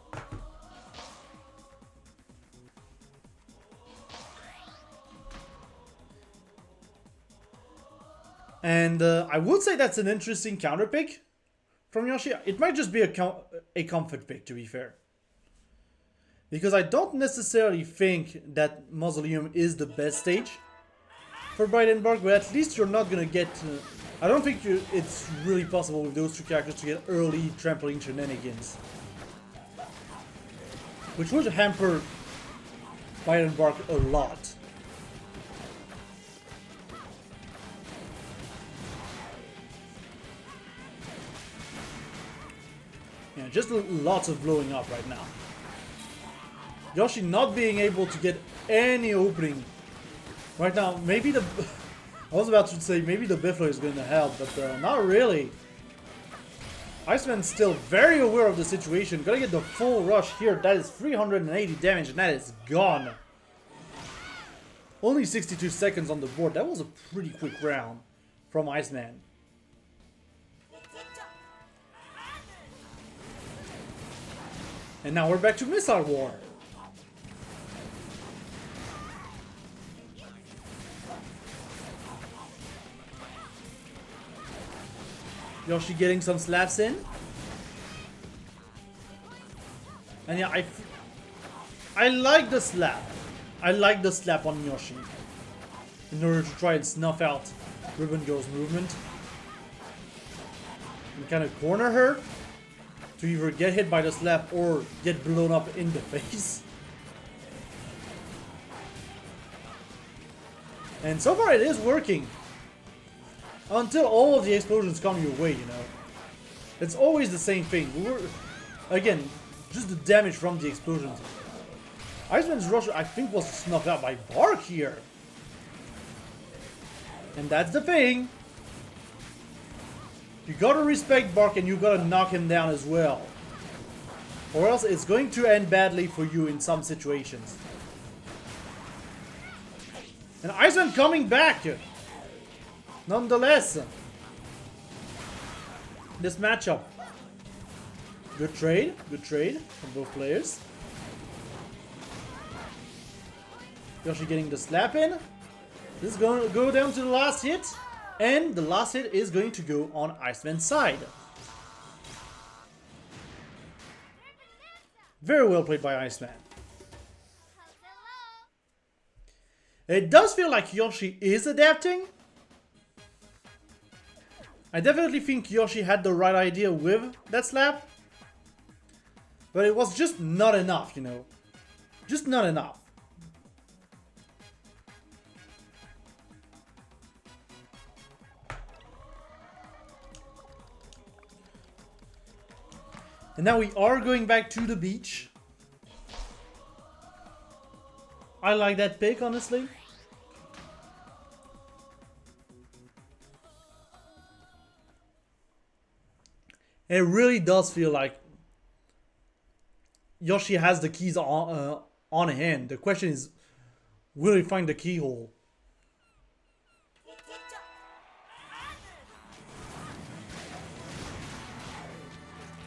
And I would say that's an interesting counter pick from Yoshi. It might just be a comfort pick, to be fair. Because I don't necessarily think that Mausoleum is the best stage for Bright & Bark, but at least you're not going to get... I don't think it's really possible with those two characters to get early trampoline shenanigans. Which would hamper Bright & Bark a lot. Yeah, just lots of blowing up right now. Yoshi not being able to get any opening right now. Maybe the... I was about to say maybe the Biffler is going to help, but not really. Iceman's still very aware of the situation. Gonna get the full rush here. That is 380 damage and that is gone. Only 62 seconds on the board. That was a pretty quick round from Iceman. And now we're back to Missile War. Yoshi getting some slaps in. And yeah, I like the slap. I like the slap on Yoshi. In order to try and snuff out Ribbon Girl's movement. And kind of corner her. To either get hit by the slap or get blown up in the face. And so far it is working. Until all of the explosions come your way, you know. It's always the same thing. Again, just the damage from the explosions. Iceman's rush, I think, was snuffed out by Bark here. And that's the thing. You gotta respect Bark and you gotta knock him down as well. Or else it's going to end badly for you in some situations. And Iceman coming back! Nonetheless, this matchup. Good trade from both players. Yoshi getting the slap in. This is going to go down to the last hit. And the last hit is going to go on Iceman's side. Very well played by Iceman. It does feel like Yoshi is adapting. I definitely think Yoshi had the right idea with that slap. But it was just not enough, you know. Just not enough. And now we are going back to the beach. I like that pick, honestly. It really does feel like Yoshi has the keys on hand. The question is, will he find the keyhole?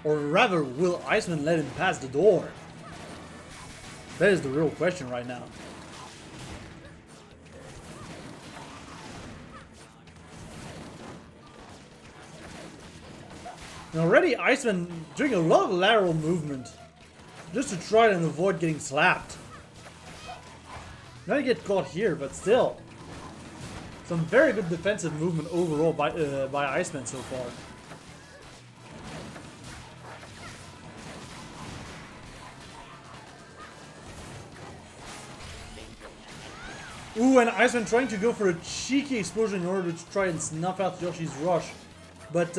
Or rather, will Iceman let him pass the door? That is the real question right now. And already Iceman doing a lot of lateral movement just to try and avoid getting slapped. Now you get caught here, but still. Some very good defensive movement overall by Iceman so far. Ooh, and Iceman trying to go for a cheeky explosion in order to try and snuff out Yoshi's rush. But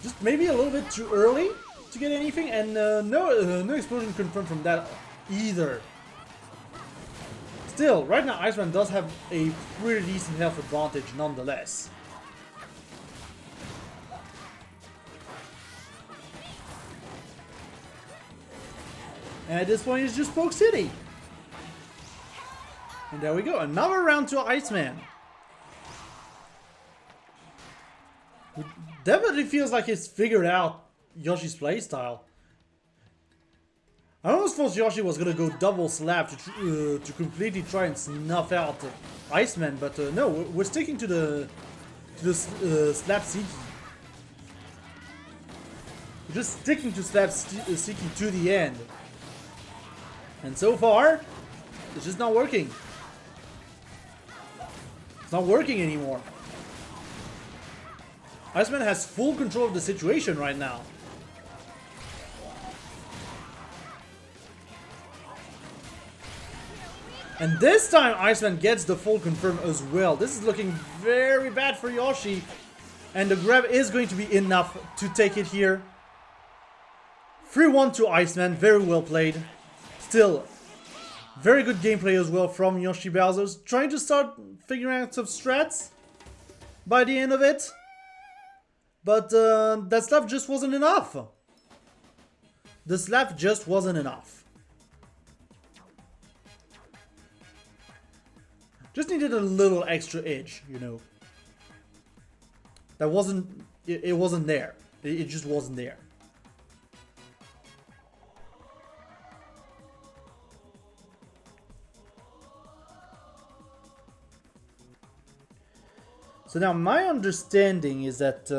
just maybe a little bit too early to get anything, and no explosion confirmed from that either. Still, right now Iceman does have a pretty decent health advantage nonetheless. And at this point it's just Spoke City. And there we go, another round to Iceman. It definitely feels like he's figured out Yoshi's playstyle. I almost thought Yoshi was gonna go double slap to completely try and snuff out Iceman, but no, we're sticking to the slap Seeky. We're just sticking to slap Seeky to the end. And so far, it's just not working. It's not working anymore. Iceman has full control of the situation right now. And this time Iceman gets the full confirm as well. This is looking very bad for Yoshi. And the grab is going to be enough to take it here. 3-1 to Iceman. Very well played. Still, very good gameplay as well from Yoshi Bowser. Trying to start figuring out some strats by the end of it. But that slap just wasn't enough. The slap just wasn't enough. Just needed a little extra edge, you know. That wasn't... It wasn't there. It just wasn't there. So now my understanding is that,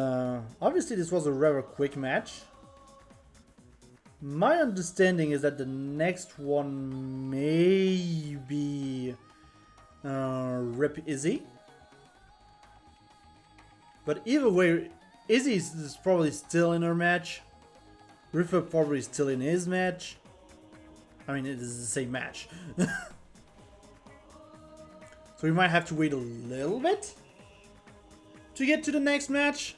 obviously this was a rather quick match. My understanding is that the next one may be Rep Izzy. But either way, Izzy is probably still in her match. Ripper probably still in his match. I mean, it is the same match. So we might have to wait a little bit to get to the next match.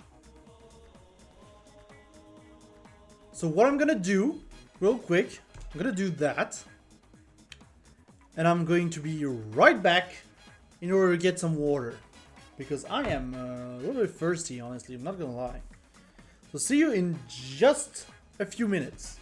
So what I'm gonna do, real quick, I'm gonna do that. And I'm going to be right back in order to get some water. Because I am a little bit thirsty, honestly, I'm not gonna lie. So see you in just a few minutes.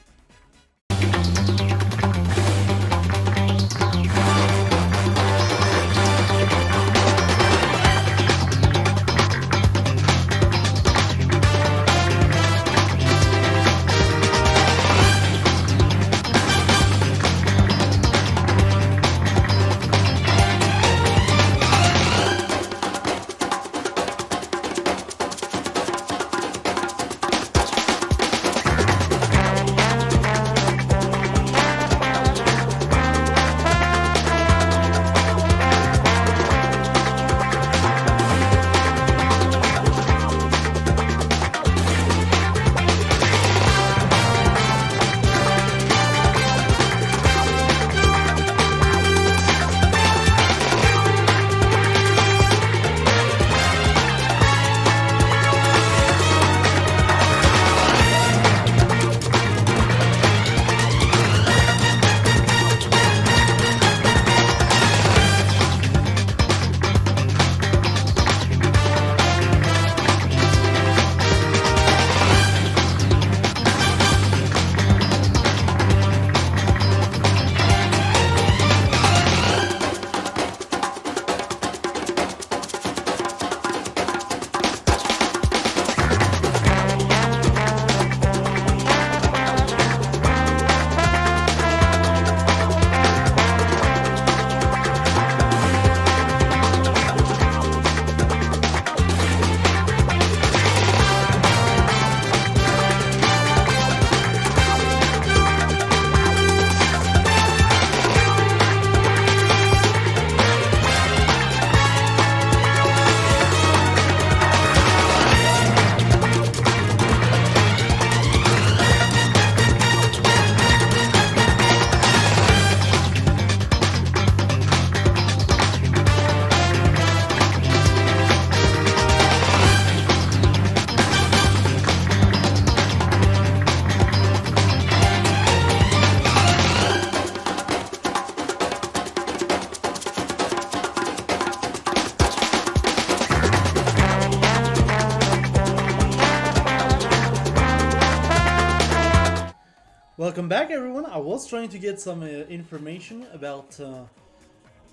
Welcome back, everyone. I was trying to get some information about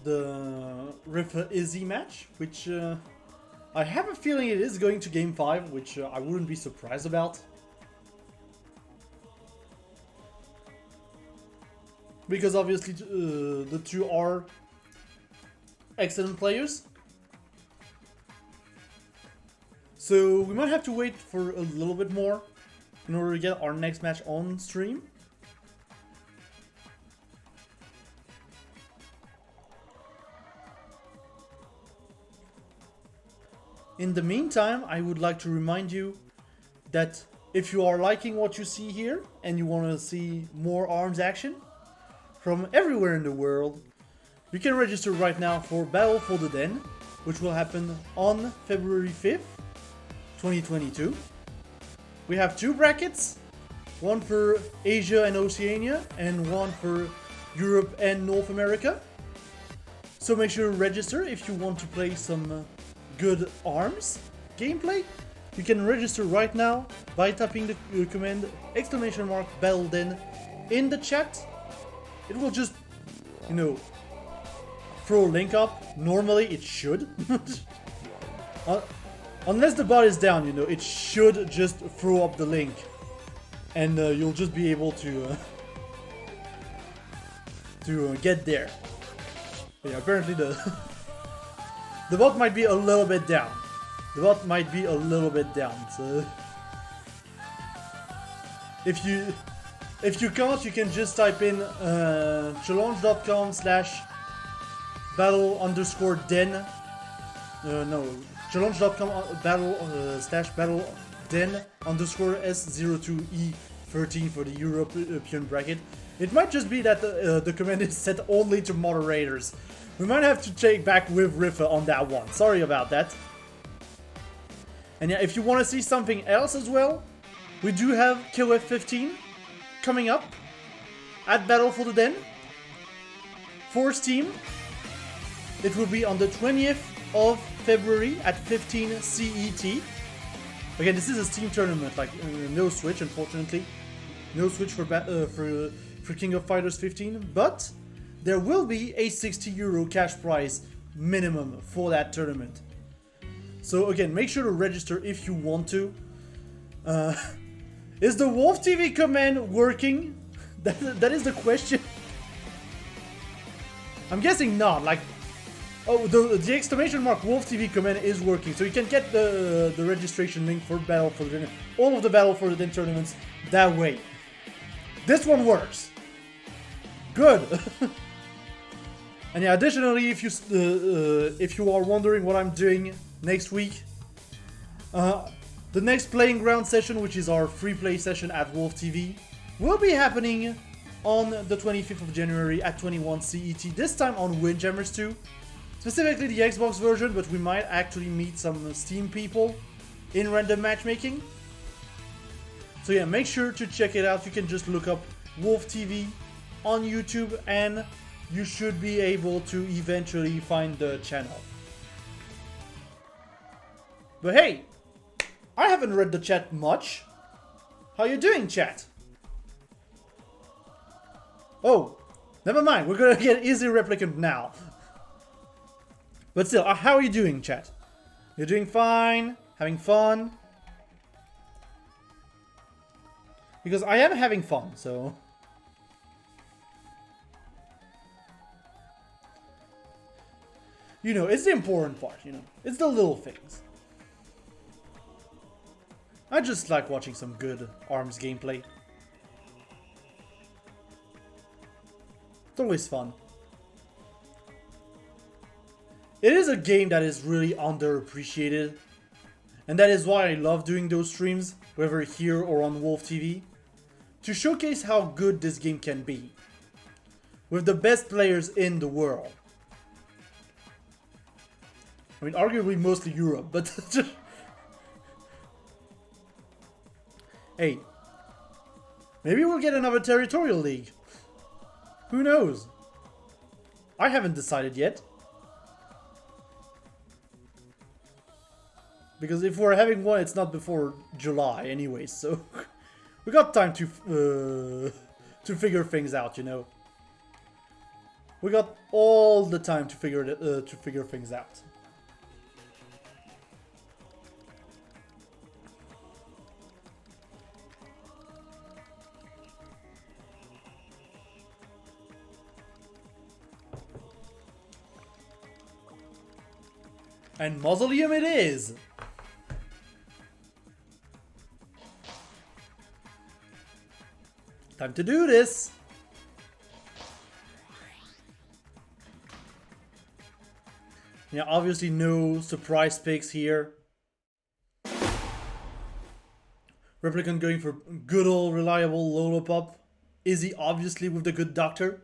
the Rifa Izzy match, which I have a feeling it is going to Game 5, which I wouldn't be surprised about. Because obviously the two are excellent players. So we might have to wait for a little bit more in order to get our next match on stream. In the meantime, I would like to remind you that if you are liking what you see here and you want to see more ARMS action from everywhere in the world, you can register right now for Battle for the Den, which will happen on February 5th, 2022. We have two brackets, one for Asia and Oceania and one for Europe and North America. So make sure to register if you want to play some good ARMS gameplay. You can register right now by typing the command !BattleDen in the chat. It will just, you know, throw a link up. Normally it should. Unless the bot is down, you know, it should just throw up the link. And you'll just be able to get there. Yeah, apparently the the bot might be a little bit down. The bot might be a little bit down. So if you can't, you can just type in challenge.com/battle_den. No, challenge.com /battle_den_S02E13 for the European bracket. It might just be that the command is set only to moderators. We might have to take back with Rifa on that one. Sorry about that. And yeah, if you want to see something else as well, we do have KOF 15 coming up at Battle for the Den for Steam. It will be on the 20th of February at 15 CET. Again, this is a Steam tournament, like no Switch, unfortunately. No Switch for King of Fighters 15, but there will be a €60 cash prize minimum for that tournament. So again, make sure to register if you want to. Is the Wolf TV command working? That is the question. I'm guessing not. Like, oh, the exclamation mark Wolf TV command is working, so you can get the registration link for Battle for the Den, all of the Battle for the Den tournaments that way. This one works. Good. And yeah, additionally, if you are wondering what I'm doing next week, the next playing ground session, which is our free play session at Wolf TV, will be happening on the 25th of January at 21 CET, this time on Windjammers 2. Specifically the Xbox version, but we might actually meet some Steam people in random matchmaking. So yeah, make sure to check it out. You can just look up Wolf TV on YouTube and you should be able to eventually find the channel. But hey, I haven't read the chat much. How you doing, chat? Oh, never mind. We're gonna get Easy Replicant now. But still, how are you doing, chat? You're doing fine? Having fun? Because I am having fun, so... You know, it's the important part, you know. It's the little things. I just like watching some good ARMS gameplay. It's always fun. It is a game that is really underappreciated. And that is why I love doing those streams, whether here or on Wolf TV, to showcase how good this game can be. With the best players in the world. I mean, arguably mostly Europe, but... Hey, maybe we'll get another territorial league. Who knows? I haven't decided yet. Because if we're having one, it's not before July anyways, so... we got time to to figure things out, you know. We got all the time to figure things out. And Mausoleum it is! Time to do this! Yeah, obviously no surprise picks here. Replicant going for good old reliable Lolopop. Izzy obviously with the good doctor.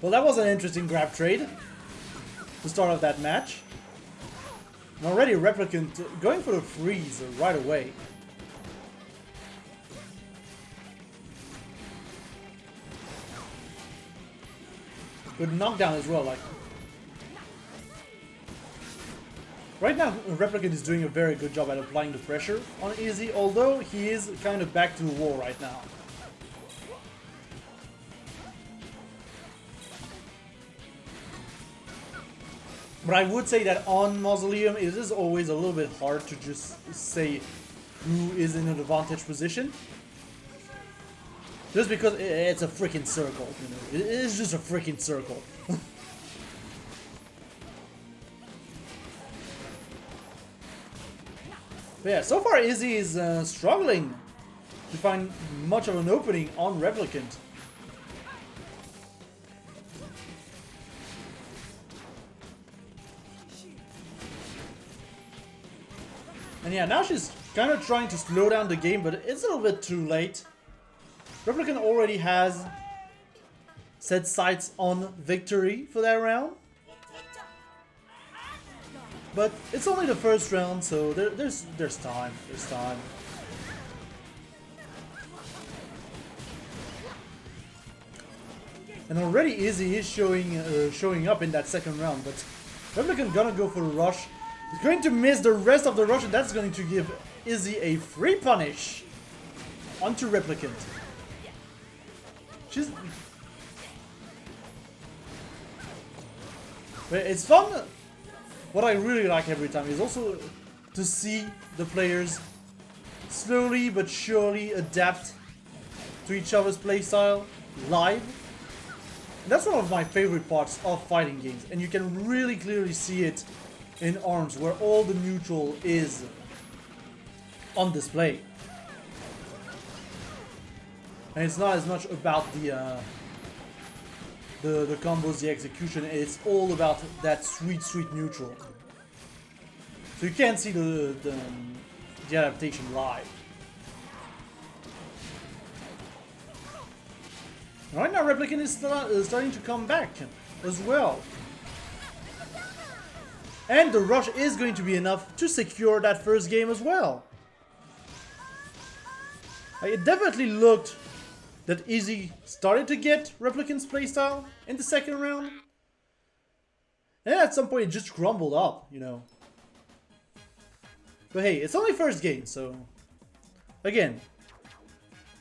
Well, that was an interesting grab trade to start off that match. And already Replicant going for the freeze right away. Good knockdown as well, like. Right now, Replicant is doing a very good job at applying the pressure on Izzy, although he is kind of back to the wall right now. But I would say that on Mausoleum, it is always a little bit hard to just say who is in an advantage position. Just because it's a freaking circle, you know. It is just a freaking circle. But yeah, so far Izzy is struggling to find much of an opening on Replicant. And yeah, now she's kind of trying to slow down the game, but it's a little bit too late. Replicant already has set sights on victory for that round. But it's only the first round, so there's time. There's time. And already Izzy is showing up in that second round, but Replicant gonna go for a rush. He's going to miss the rest of the rush, and that's going to give Izzy a free punish onto Replicant. But it's fun. What I really like every time is also to see the players slowly but surely adapt to each other's playstyle live. And that's one of my favorite parts of fighting games, and you can really clearly see it in ARMS, where all the neutral is on display. And it's not as much about the combos, the execution, it's all about that sweet neutral. So you can't see the adaptation live. Right now Replicant is starting to come back as well. And the rush is going to be enough to secure that first game as well. It definitely looked that Izzy started to get Replicant's playstyle in the second round. And at some point it just crumbled up, you know. But hey, it's only first game, so... Again,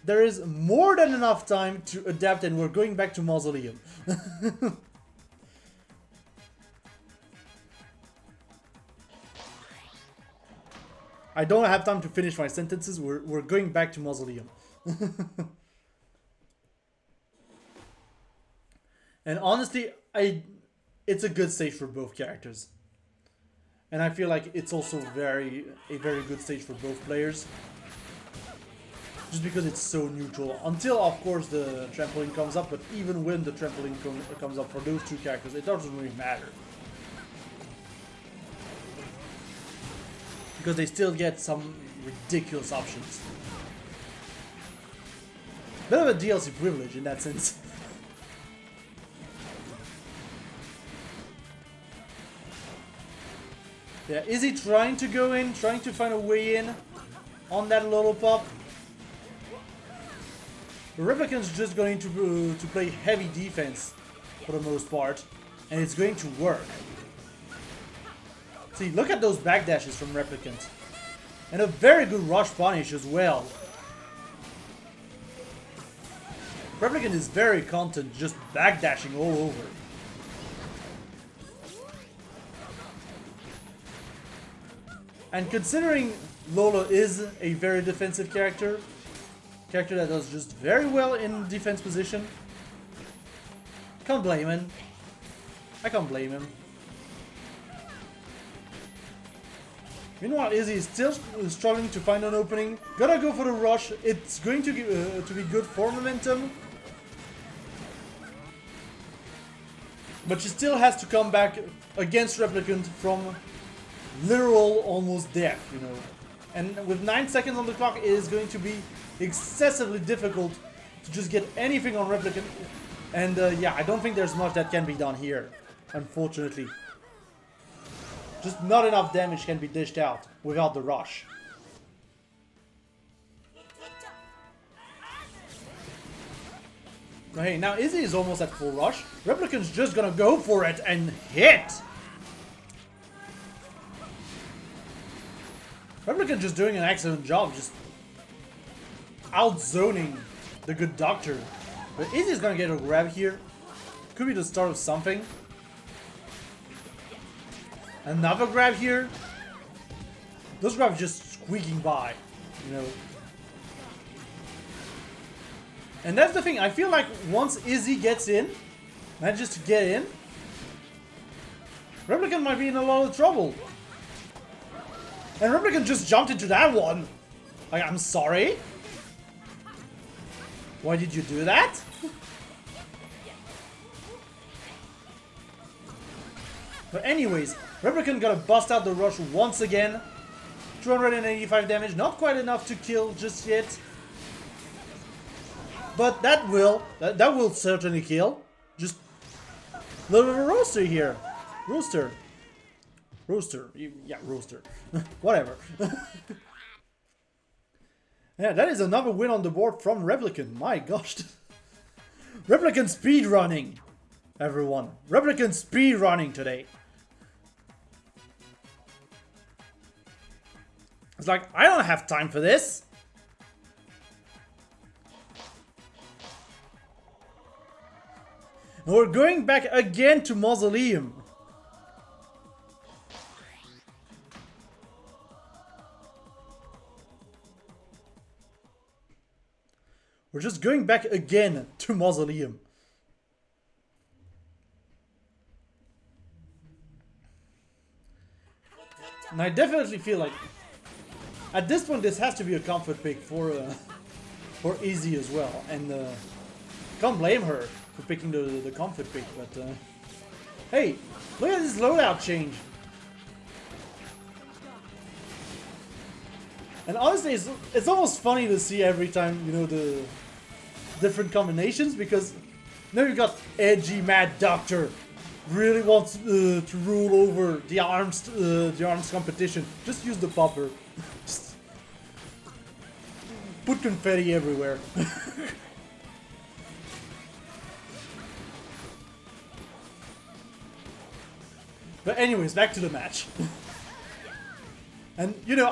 there is more than enough time to adapt, and we're going back to Mausoleum. I don't have time to finish my sentences. We're going back to Mausoleum. And honestly, it's a good stage for both characters. And I feel like it's also a very good stage for both players. Just because it's so neutral. Until, of course, the trampoline comes up. But even when the trampoline comes up for those two characters, it doesn't really matter. Because they still get some ridiculous options. Bit of a DLC privilege in that sense. Yeah, is he trying to go in, trying to find a way in on that Lolopop? The Replicant's just going to play heavy defense for the most part, and it's going to work. See, look at those backdashes from Replicant. And a very good rush punish as well. Replicant is very content, just backdashing all over. And considering Lola is a very defensive character that does just very well in defense position, can't blame him. I can't blame him. Meanwhile, Izzy is still struggling to find an opening. Gotta go for the rush. It's going to be good for momentum. But she still has to come back against Replicant from literal almost death, you know. And with 9 seconds on the clock, it is going to be excessively difficult to just get anything on Replicant. And yeah, I don't think there's much that can be done here, unfortunately. Just not enough damage can be dished out without the rush. But hey, now Izzy is almost at full rush. Replicant's just gonna go for it and hit! Replicant just doing an excellent job, just outzoning the good doctor. But Izzy's gonna get a grab here. Could be the start of something. Another grab here. Those grabs just squeaking by, you know. And that's the thing, I feel like once Izzy gets in, manages to get in, Replicant might be in a lot of trouble. And Replicant just jumped into that one. Like, I'm sorry? Why did you do that? But anyways, Replicant gotta bust out the rush once again. 285 damage, not quite enough to kill just yet. But that will certainly kill. Just a little bit of a roaster here. Roaster. Yeah, roaster. Whatever. Yeah, that is another win on the board from Replicant. My gosh. Replicant speedrunning, everyone. Replicant speedrunning today. It's like, I don't have time for this. And we're going back again to Mausoleum. We're just going back again to Mausoleum. And I definitely feel like at this point this has to be a comfort pick for Izzy as well. And can't blame her for picking the comfort pick, but hey, look at this loadout change. And honestly, it's almost funny to see every time, you know, the different combinations, because now you've got edgy Mad Doctor, really wants to rule over the arms competition. Just use the popper. Just put confetti everywhere. But anyways, back to the match. And you know,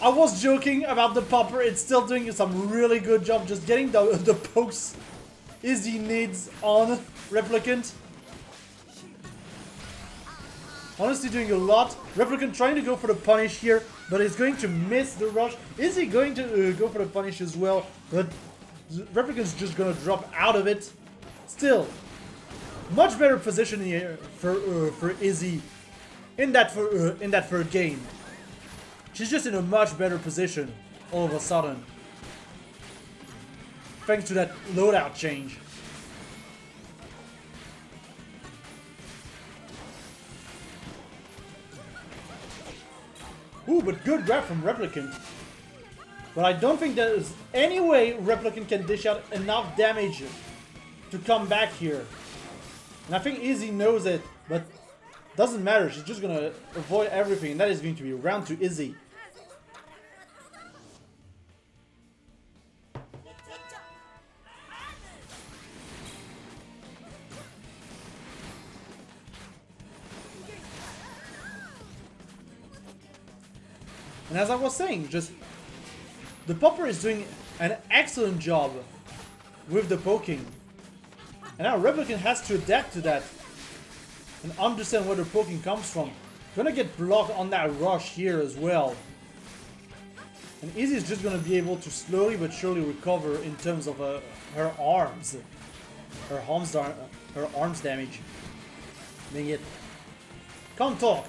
I was joking about the popper. It's still doing some really good job just getting the pokes Izzy needs on Replicant. Honestly doing a lot. Replicant trying to go for the punish here, but he's going to miss the rush. Izzy going to go for the punish as well, but Replicant's just gonna drop out of it. Still, much better position here for Izzy in that third game. She's just in a much better position all of a sudden, thanks to that loadout change. Ooh, but good grab from Replicant. But I don't think there's any way Replicant can dish out enough damage to come back here. And I think Izzy knows it, but doesn't matter. She's just gonna avoid everything, and that is going to be round to Izzy. And as I was saying, just the popper is doing an excellent job with the poking. And now Replicant has to adapt to that and understand where the poking comes from. Gonna get blocked on that rush here as well. And Izzy is just gonna be able to slowly but surely recover in terms of her arms. Her arms damage. Dang it. Come talk!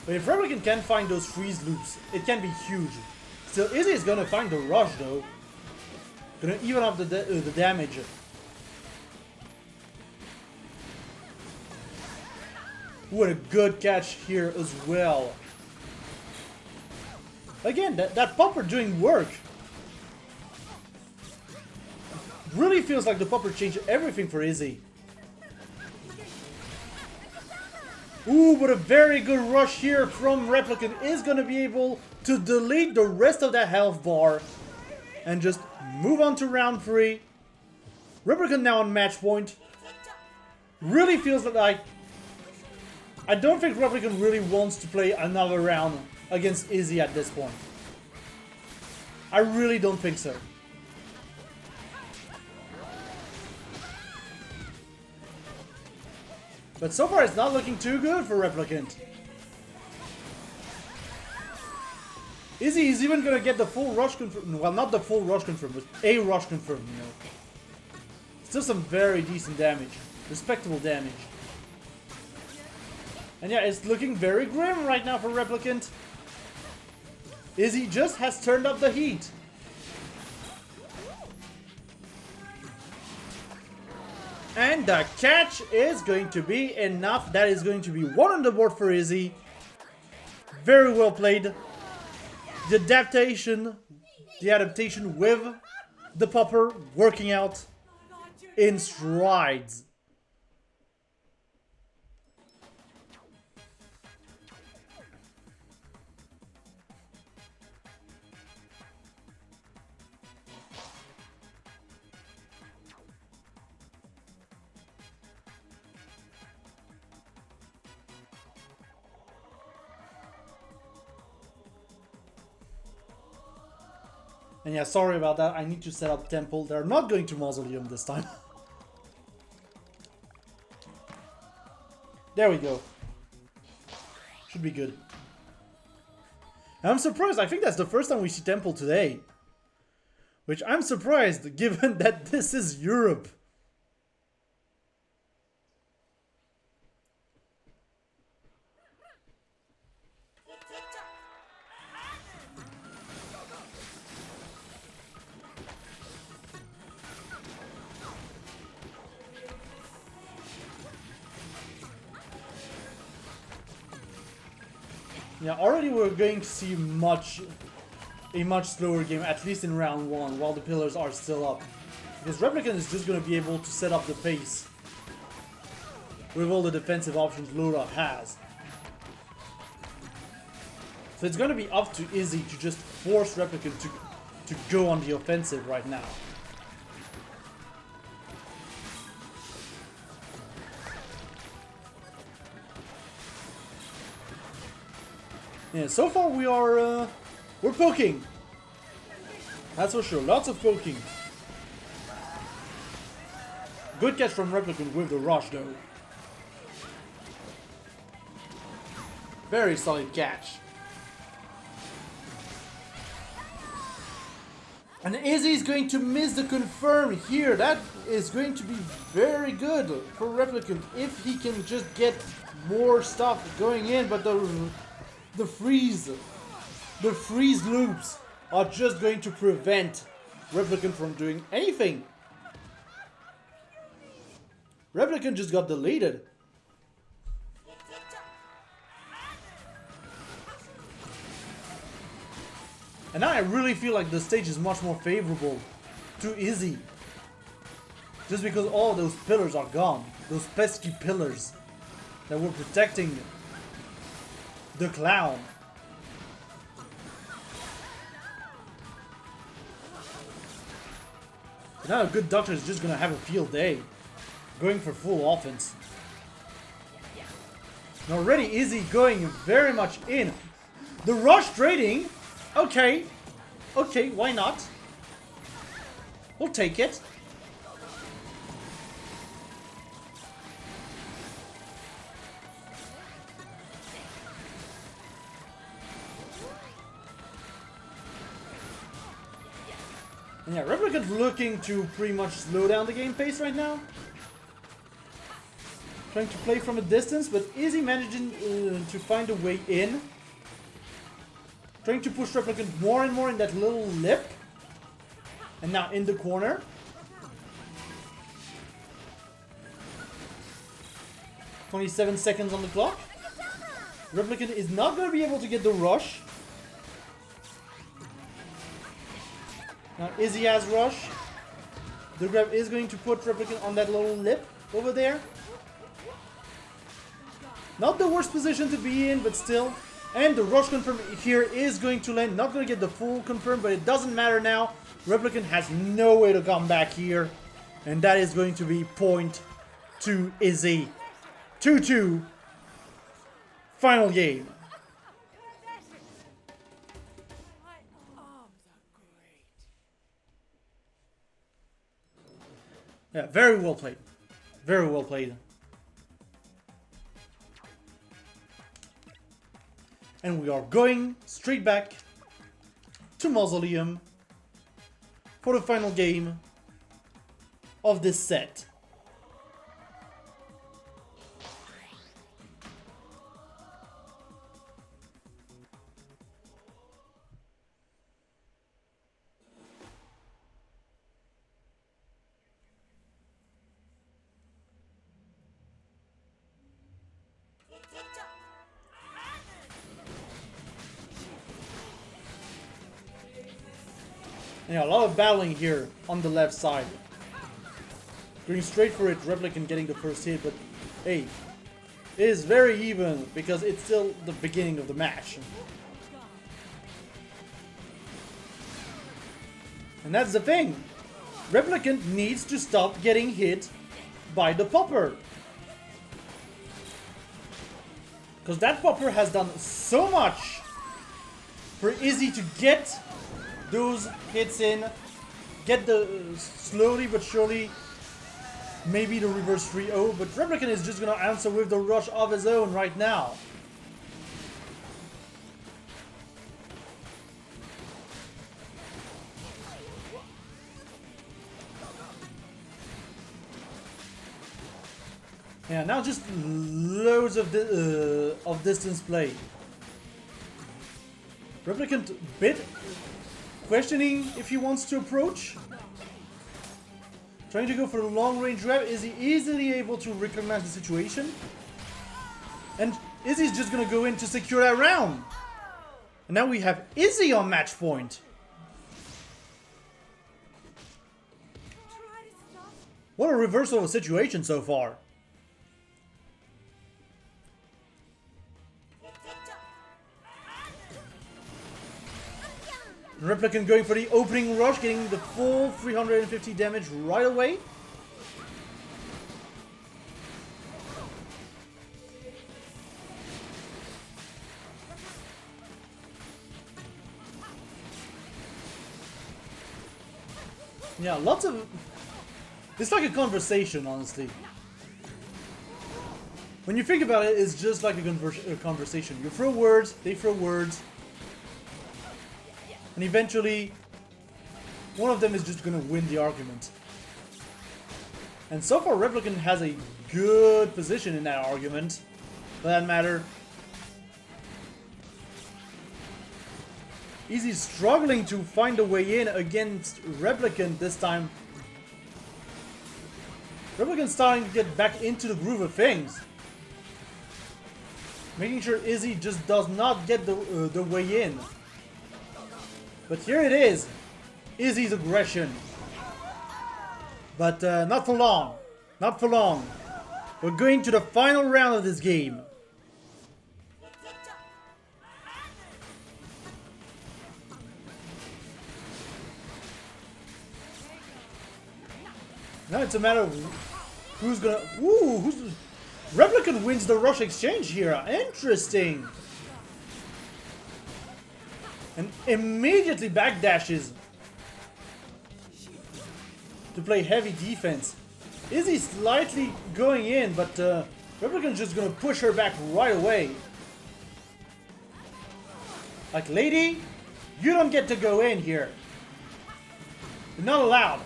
But if Replicant can find those freeze loops, it can be huge. Still, Izzy is gonna find the rush though. Gonna even up the damage. What a good catch here as well. Again, that popper doing work. Really feels like the popper changed everything for Izzy. Ooh, but a very good rush here from Replicant is going to be able to delete the rest of that health bar and just move on to round 3. Replicant now on match point. Really feels like I don't think Replicant really wants to play another round against Izzy at this point. I really don't think so. But so far it's not looking too good for Replicant. Izzy is even gonna get the full rush confirm. Well, not the full rush confirm, but a rush confirm, you know. Still some very decent damage. Respectable damage. And yeah, it's looking very grim right now for Replicant. Izzy just has turned up the heat. And the catch is going to be enough. That is going to be 1 on the board for Izzy. Very well played. The adaptation with the popper working out in strides. And yeah, sorry about that. I need to set up temple. They're not going to Mausoleum this time. There we go. Should be good. And I'm surprised. I think that's the first time we see temple today. Which I'm surprised, given that this is Europe. Yeah, already we're going to see a much slower game, at least in round 1, while the pillars are still up. Because Replicant is just going to be able to set up the pace with all the defensive options Laura has. So it's going to be up to Izzy to just force Replicant to go on the offensive right now. Yeah, so far we're poking. That's for sure. Lots of poking. Good catch from Replicant with the rush though. Very solid catch. And Izzy's going to miss the confirm here. That is going to be very good for Replicant if he can just get more stuff going in, but the freeze loops are just going to prevent Replicant from doing anything. Replicant just got deleted. And now I really feel like the stage is much more favorable to Izzy. Just because all those pillars are gone. Those pesky pillars that were protecting the clown. Now a good doctor is just gonna have a field day. Going for full offense. And already Izzy going very much in. The rush trading. Okay. Okay, why not? We'll take it. And yeah, Replicant looking to pretty much slow down the game pace right now. Trying to play from a distance, but Izzy managing to find a way in. Trying to push Replicant more and more in that little lip. And now in the corner. "27 seconds on the clock. Replicant is not going to be able to get the rush. Now Izzy has rush. The grab is going to put Replicant on that little lip over there. Not the worst position to be in, but still. And the rush confirm here is going to land. Not going to get the full confirm, but it doesn't matter now. Replicant has no way to come back here. And that is going to be point to Izzy. 2-2. Final game. Yeah, very well played. Very well played. And we are going straight back to Mausoleum for the final game of this set. Yeah, a lot of battling here on the left side. Going straight for it, Replicant getting the first hit, but hey, it is very even because it's still the beginning of the match. And that's the thing. Replicant needs to stop getting hit by the popper. Because that popper has done so much for Izzy to get those hits in, get the slowly but surely maybe the reverse 3-0, but Replicant is just gonna answer with the rush of his own right now. Yeah, now just loads of distance play. Replicant bit questioning if he wants to approach. Trying to go for the long range grab. Is he easily able to recognize the situation? And Izzy's just gonna go in to secure that round. And now we have Izzy on match point. What a reversal of a situation so far. Replicant going for the opening rush, getting the full 350 damage right away. Yeah, lots of... It's like a conversation, honestly. When you think about it, it's just like a conversation. You throw words, they throw words. And eventually, one of them is just going to win the argument. And so far, Replicant has a good position in that argument. For that matter. Izzy's struggling to find a way in against Replicant this time. Replicant's starting to get back into the groove of things. Making sure Izzy just does not get the way in. But here it is. Izzy's aggression. But not for long. Not for long. We're going to the final round of this game. Now it's a matter of who's gonna... Ooh, Replicant wins the rush exchange here. Interesting. And immediately backdashes to play heavy defense. Izzy slightly going in, but Replicant's just gonna push her back right away. Like, lady, you don't get to go in here. You're not allowed.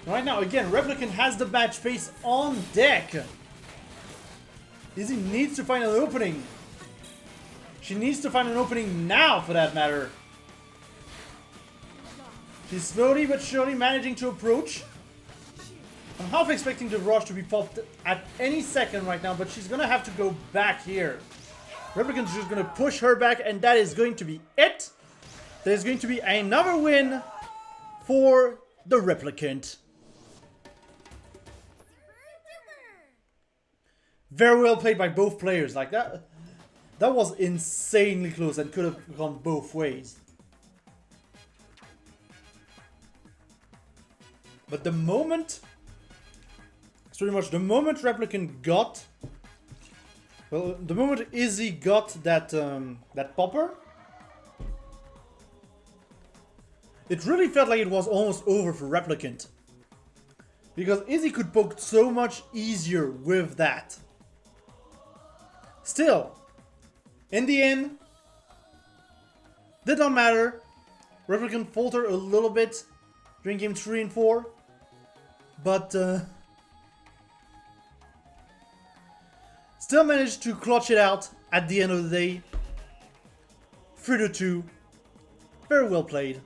Right now, again, Replicant has the match face on deck. Izzy needs to find an opening. She needs to find an opening now, for that matter. She's slowly but surely managing to approach. I'm half expecting the rush to be popped at any second right now, but she's gonna have to go back here. Replicant's just gonna push her back, and that is going to be it. There's going to be another win for the Replicant. Very well played by both players. Like that was insanely close and could have gone both ways. But the moment, it's pretty much the moment Replicant got, well, the moment Izzy got that that popper, it really felt like it was almost over for Replicant. Because Izzy could poke so much easier with that. Still, in the end, did not matter. Replicant faltered a little bit during game 3 and 4. But still managed to clutch it out at the end of the day. 3-2. Very well played.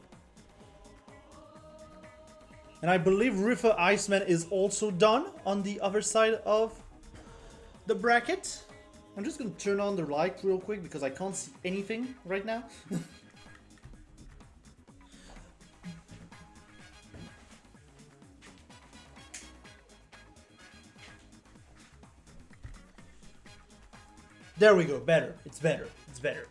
And I believe Rifa Iceman is also done on the other side of the bracket. I'm just going to turn on the light real quick because I can't see anything right now. There we go. Better. It's better. It's better.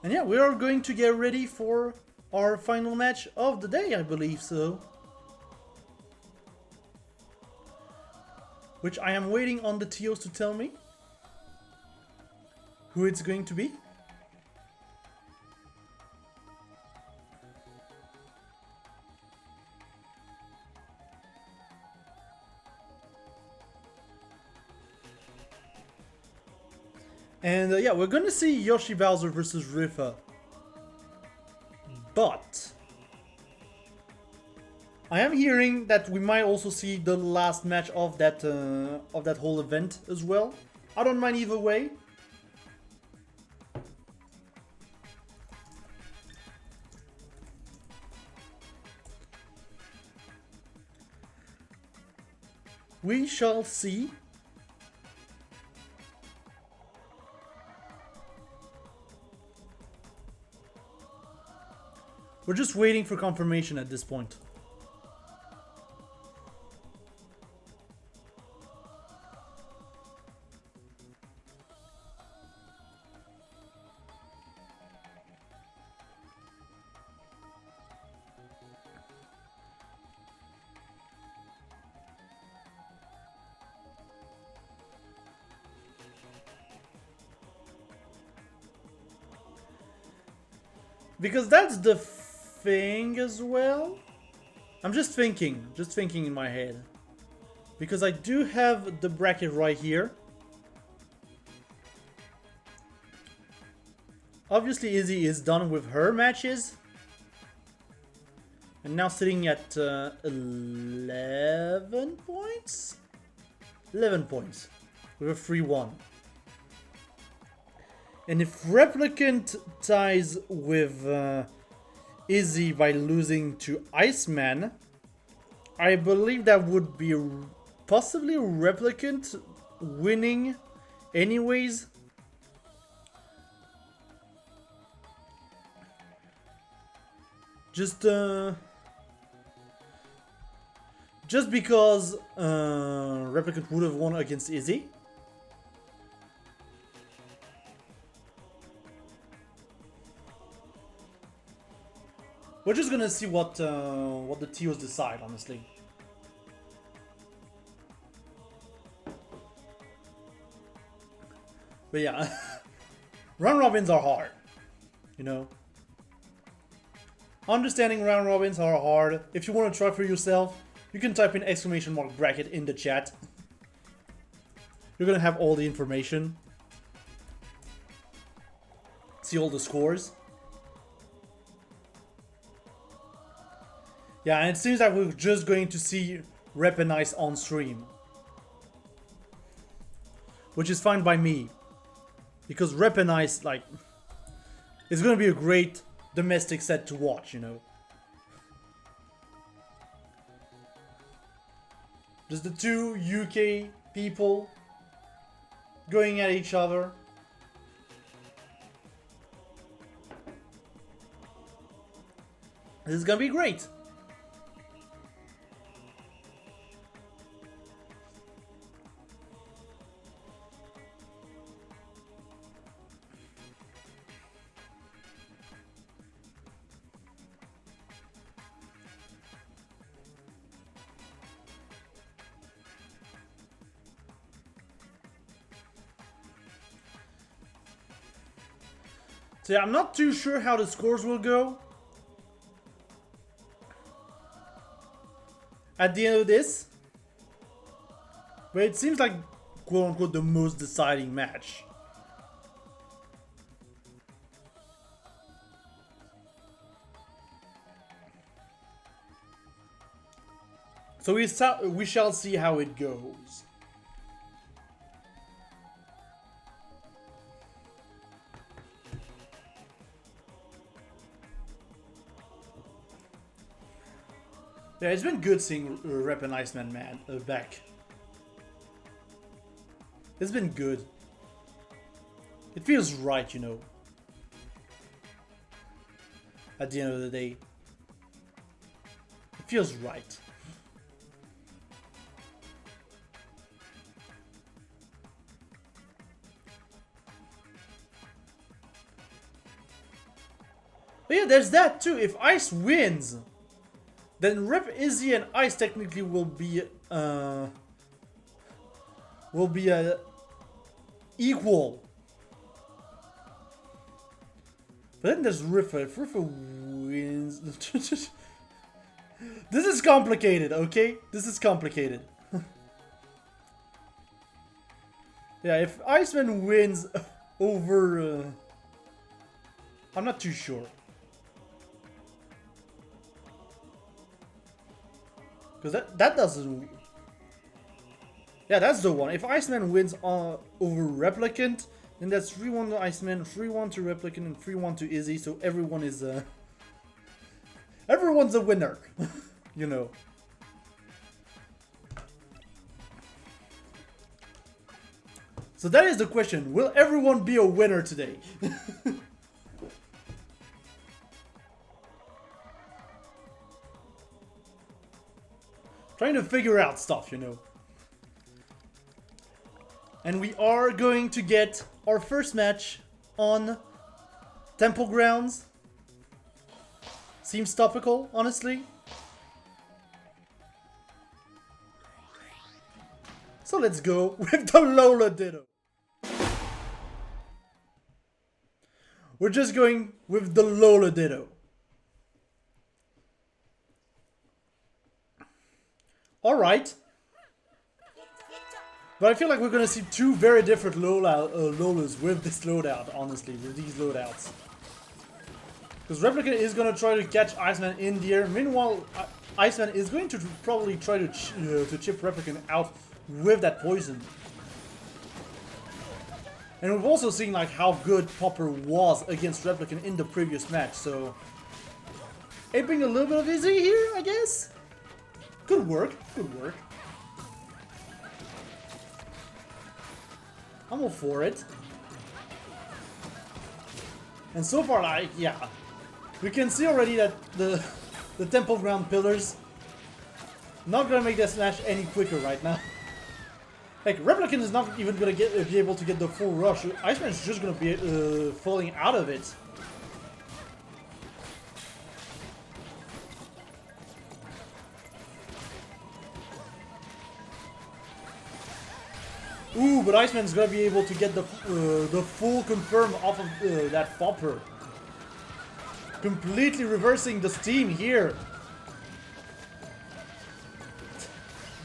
And yeah, we are going to get ready for our final match of the day, I believe so. Which I am waiting on the TOs to tell me who it's going to be. And yeah, we're gonna see Yoshi Bowser versus Rifa. But I am hearing that we might also see the last match of that whole event as well. I don't mind either way. We shall see. We're just waiting for confirmation at this point. Because that's the thing as well. I'm just thinking in my head. Because I do have the bracket right here. Obviously Izzy is done with her matches. And now sitting at 11 points? 11 points. With a 3-1. And if Replicant ties with Izzy by losing to Iceman, I believe that would be possibly Replicant winning anyways. Just because Replicant would have won against Izzy. We're just gonna see what the TOs decide, honestly. But yeah, round robins are hard, you know. Understanding round robins are hard. If you want to try for yourself, you can type in !bracket in the chat. You're gonna have all the information. See all the scores. Yeah, and it seems like we're just going to see Rep and Ice on stream. Which is fine by me. Because Rep and Ice, like, it's gonna be a great domestic set to watch, you know. Just the two UK people going at each other. This is gonna be great. So yeah, I'm not too sure how the scores will go at the end of this, but it seems like quote unquote the most deciding match. So we shall see how it goes. Yeah, it's been good seeing Rep and Iceman back. It's been good. It feels right, you know. At the end of the day. It feels right. But yeah, there's that too. If Ice wins, then Rep Izzy and Ice technically will be equal. But then there's Riffa. If Riffa wins, this is complicated. Okay, this is complicated. Yeah, if Iceman wins over, I'm not too sure. Because that doesn't... Yeah, that's the one. If Iceman wins over Replicant, then that's 3-1 to Iceman, 3-1 to Replicant, and 3-1 to Izzy. So everyone is... everyone's a winner. You know. So that is the question. Will everyone be a winner today? Trying to figure out stuff, you know. And we are going to get our first match on Temple Grounds. Seems topical, honestly. So let's go with the Lola Ditto. We're just going with the Lola Ditto. Alright. But I feel like we're gonna see two very different Lolas with this loadout, honestly, with these loadouts. Because Replicant is gonna try to catch Iceman in the air. Meanwhile, Iceman is going to probably try to chip Replicant out with that poison. And we've also seen like how good Popper was against Replicant in the previous match, so... aping a little bit of Izzy here, I guess? Good work, good work. I'm all for it. And so far, like, yeah. We can see already that the Temple Ground pillars not gonna make this match any quicker right now. Like, Replicant is not even gonna be able to get the full rush. Iceman is just gonna be falling out of it. Ooh, but Iceman's gonna be able to get the full confirm off of that Fopper. Completely reversing the steam here.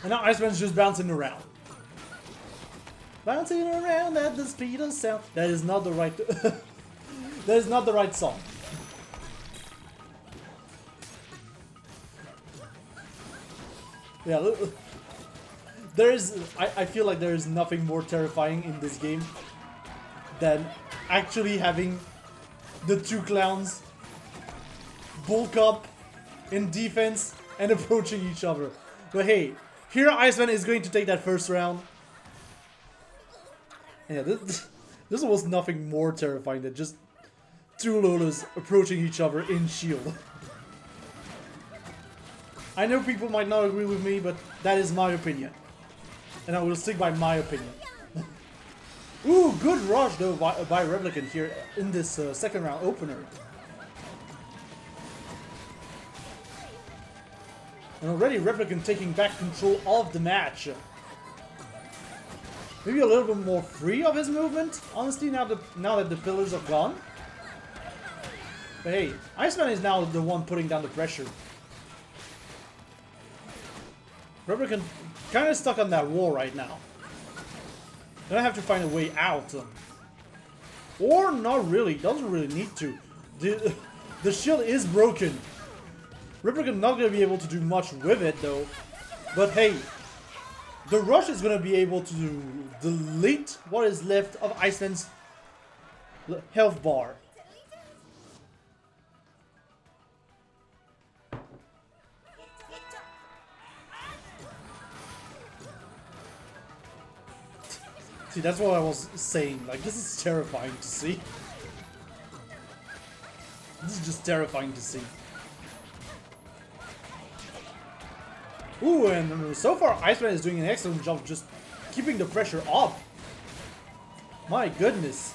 And now Iceman's just bouncing around. Bouncing around at the speed of sound. That is not the right... that is not the right song. Yeah, there is... I feel like there is nothing more terrifying in this game than actually having the two clowns bulk up in defense and approaching each other. But hey, here Iceman is going to take that first round. Yeah, this was nothing more terrifying than just two Lolas approaching each other in shield. I know people might not agree with me, but that is my opinion. And I will stick by my opinion. Ooh, good rush though by Replicant here in this second round opener. And already Replicant taking back control of the match. Maybe a little bit more free of his movement, honestly, now that the pillars are gone. But hey, Iceman is now the one putting down the pressure. Replicant kind of stuck on that wall right now. Gonna have to find a way out. Or not really, doesn't really need to. The shield is broken. Replicant not gonna be able to do much with it though. But hey, the rush is gonna be able to delete what is left of Iceman's health bar. See, that's what I was saying. Like, this is terrifying to see. This is just terrifying to see. Ooh, and so far Iceman is doing an excellent job just keeping the pressure up. My goodness.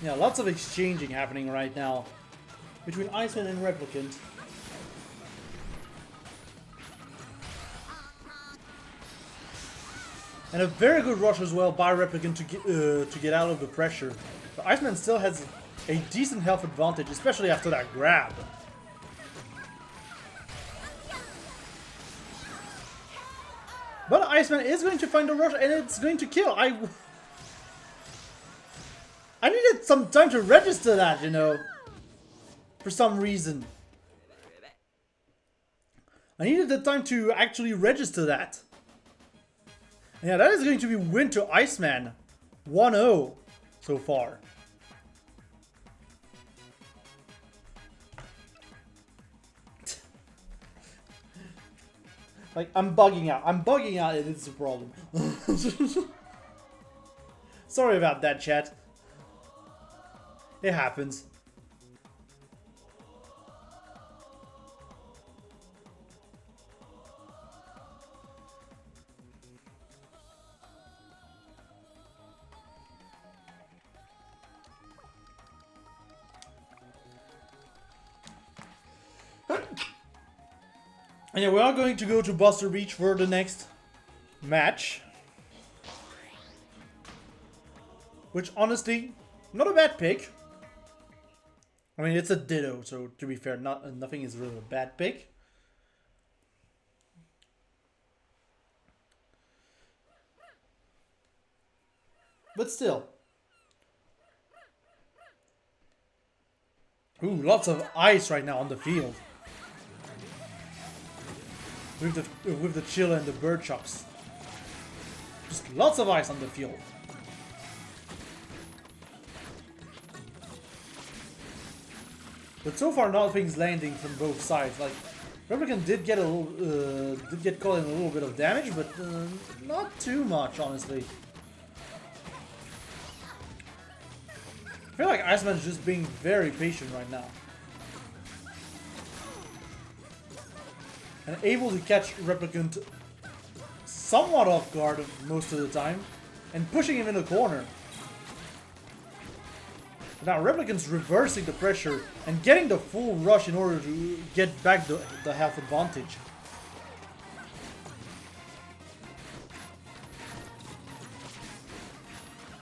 Yeah, lots of exchanging happening right now between Iceman and Replicant. And a very good rush as well by Replicant to get out of the pressure. But Iceman still has a decent health advantage, especially after that grab. But Iceman is going to find a rush and it's going to kill. I needed some time to register that, you know, for some reason. I needed the time to actually register that. Yeah, that is going to be win to Iceman. 1-0 so far. Like, I'm bugging out. I'm bugging out and it's a problem. Sorry about that, chat. It happens. And yeah, we are going to go to Buster Beach for the next match. Which, honestly, not a bad pick. I mean, it's a ditto, so to be fair, nothing is really a bad pick. But still. Ooh, lots of ice right now on the field. With the chill and the bird chops. Just lots of ice on the field. But so far nothing's landing from both sides. Like, Replicant did get caught in a little bit of damage, but not too much, honestly. I feel like Iceman's just being very patient right now. And able to catch Replicant somewhat off guard most of the time. and pushing him in the corner. Now Replicant's reversing the pressure and getting the full rush in order to get back the health advantage.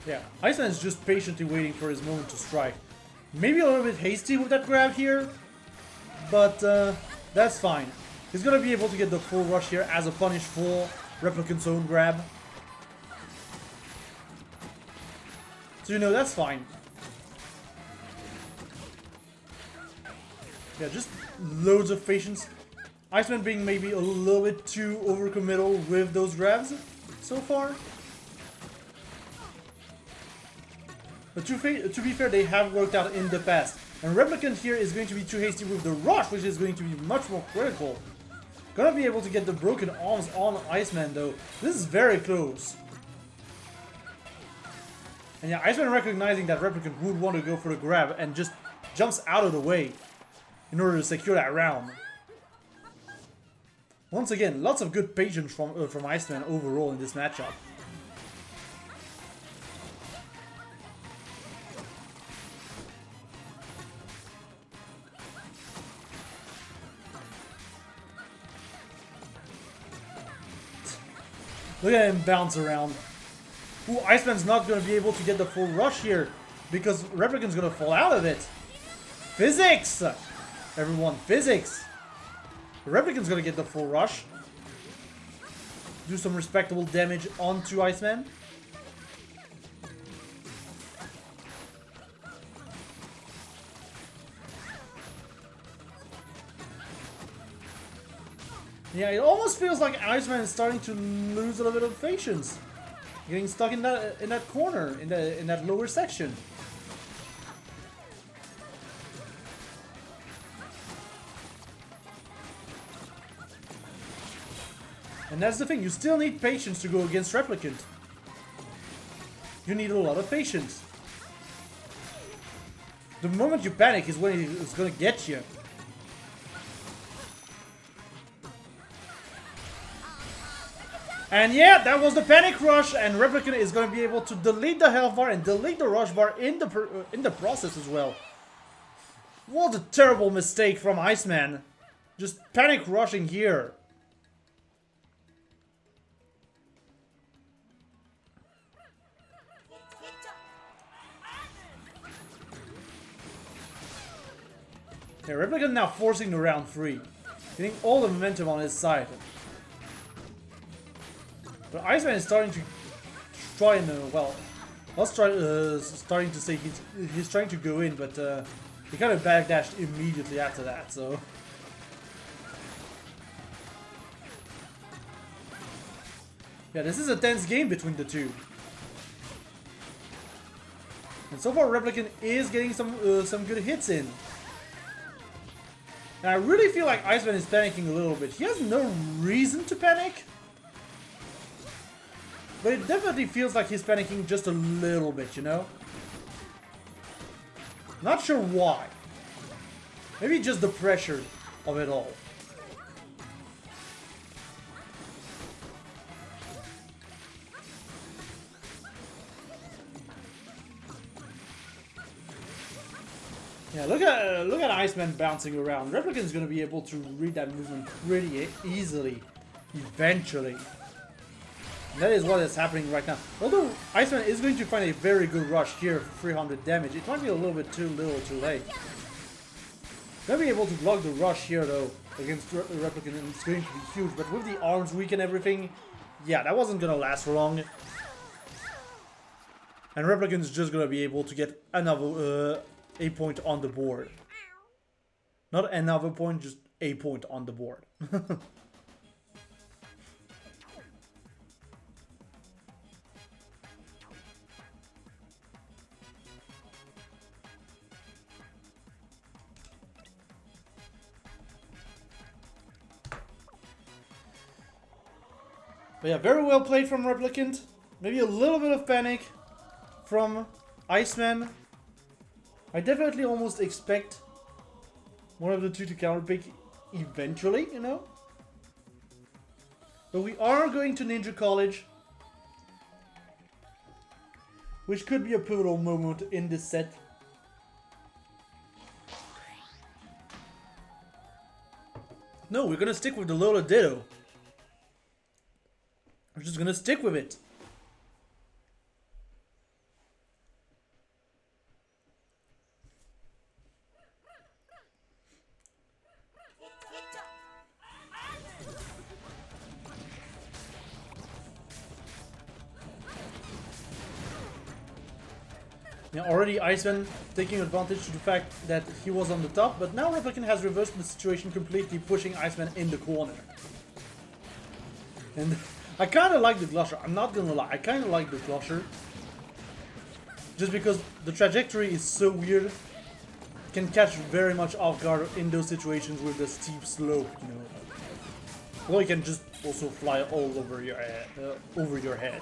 Yeah, Iceman is just patiently waiting for his moment to strike. Maybe a little bit hasty with that grab here, but that's fine. He's gonna be able to get the full rush here as a punish for Replicant's own grab. So you know, that's fine. Yeah, just loads of patience. Iceman being maybe a little bit too overcommittal with those grabs so far. But to be fair, they have worked out in the past. And Replicant here is going to be too hasty with the rush, which is going to be much more critical. Gonna be able to get the broken arms on Iceman though. This is very close. And yeah, Iceman recognizing that Replicant would want to go for the grab and just jumps out of the way in order to secure that round. Once again, lots of good patience from Iceman overall in this matchup. Look at him bounce around. Ooh, Iceman's not going to be able to get the full rush here because Replicant's going to fall out of it. Physics! Everyone, physics! Replicant's going to get the full rush. Do some respectable damage onto Iceman. Yeah, it almost feels like Iceman is starting to lose a little bit of patience. Getting stuck in that corner, in that lower section. And that's the thing, you still need patience to go against Replicant. You need a lot of patience. The moment you panic is when it's gonna get you. And yeah, that was the panic rush, and Replicant is going to be able to delete the health bar and delete the rush bar in the process as well. What a terrible mistake from Iceman. Just panic rushing here. Yeah, Replicant now forcing the round 3. Getting all the momentum on his side. But Iceman is starting to try and, well, starting to say he's trying to go in, but he kind of backdashed immediately after that, so. Yeah, this is a tense game between the two. And so far, Replicant is getting some good hits in. And I really feel like Iceman is panicking a little bit. He has no reason to panic. But it definitely feels like he's panicking just a little bit, you know? Not sure why. Maybe just the pressure of it all. Yeah, look at Iceman bouncing around. Replicant's gonna be able to read that movement pretty easily, eventually. That is what is happening right now. Although Iceman is going to find a very good rush here for 300 damage, it might be a little bit too little too late. Gonna be able to block the rush here though against Replicant, and it's going to be huge. But with the arms weak and everything, yeah, that wasn't gonna last for long. And Replicant's just gonna be able to get another a point on the board. Not another point, just a point on the board. But yeah, very well played from Replicant. Maybe a little bit of panic from Iceman. I definitely almost expect one of the two to counterpick eventually, you know? But we are going to Ninja College. which could be a pivotal moment in this set. No, we're gonna stick with the Lola Ditto. We're just gonna stick with it. Yeah, already Iceman taking advantage of the fact that he was on the top, but now Replicant has reversed the situation completely, pushing Iceman in the corner. And I kind of like the Glosher, I'm not gonna lie, I kind of like the Glosher. Just because the trajectory is so weird, can catch very much off guard in those situations with the steep slope, you know. Or you can just also fly all over your head.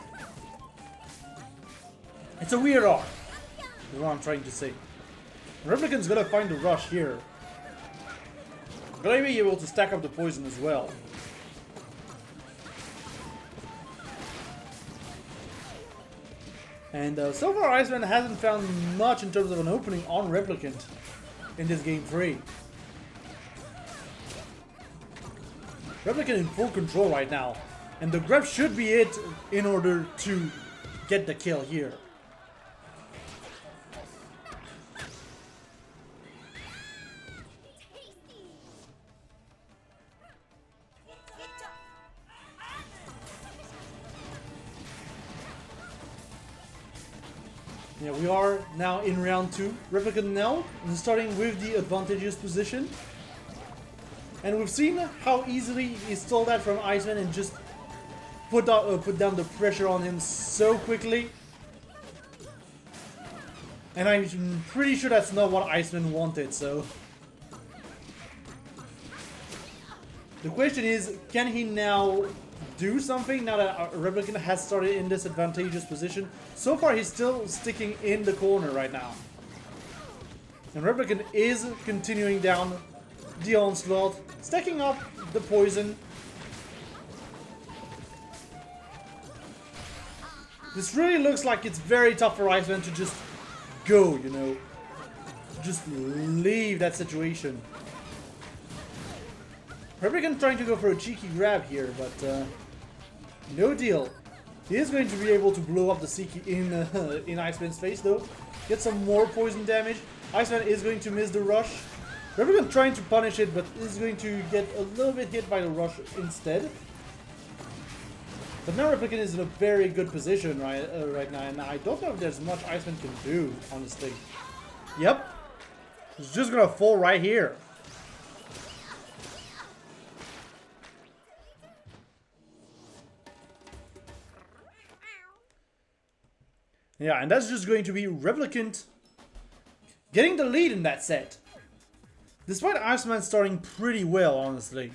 It's a weird arc. Is what I'm trying to say. Replicant's gonna find the rush here. Gonna be able to stack up the poison as well. And so far Iceman hasn't found much in terms of an opening on Replicant in this game 3. Replicant in full control right now. And the grab should be it in order to get the kill here. Yeah, we are now in round 2. Replicant now, starting with the advantageous position. And we've seen how easily he stole that from Iceman and just put down the pressure on him so quickly. And I'm pretty sure that's not what Iceman wanted, so... The question is, can he now do something now that Replicant has started in this advantageous position? So far he's still sticking in the corner right now. And Replicant is continuing down the onslaught, stacking up the poison. This really looks like it's very tough for Iceman to just go, you know. Just leave that situation. Replicant trying to go for a cheeky grab here, but no deal. He is going to be able to blow up the Seiki in Iceman's face though. Get some more poison damage. Iceman is going to miss the rush. Replicant trying to punish it, but is going to get a little bit hit by the rush instead. But now Replicant is in a very good position right now, and I don't know if there's much Iceman can do, honestly. Yep. He's just gonna fall right here. Yeah, and that's just going to be Replicant getting the lead in that set. Despite Iceman starting pretty well, honestly.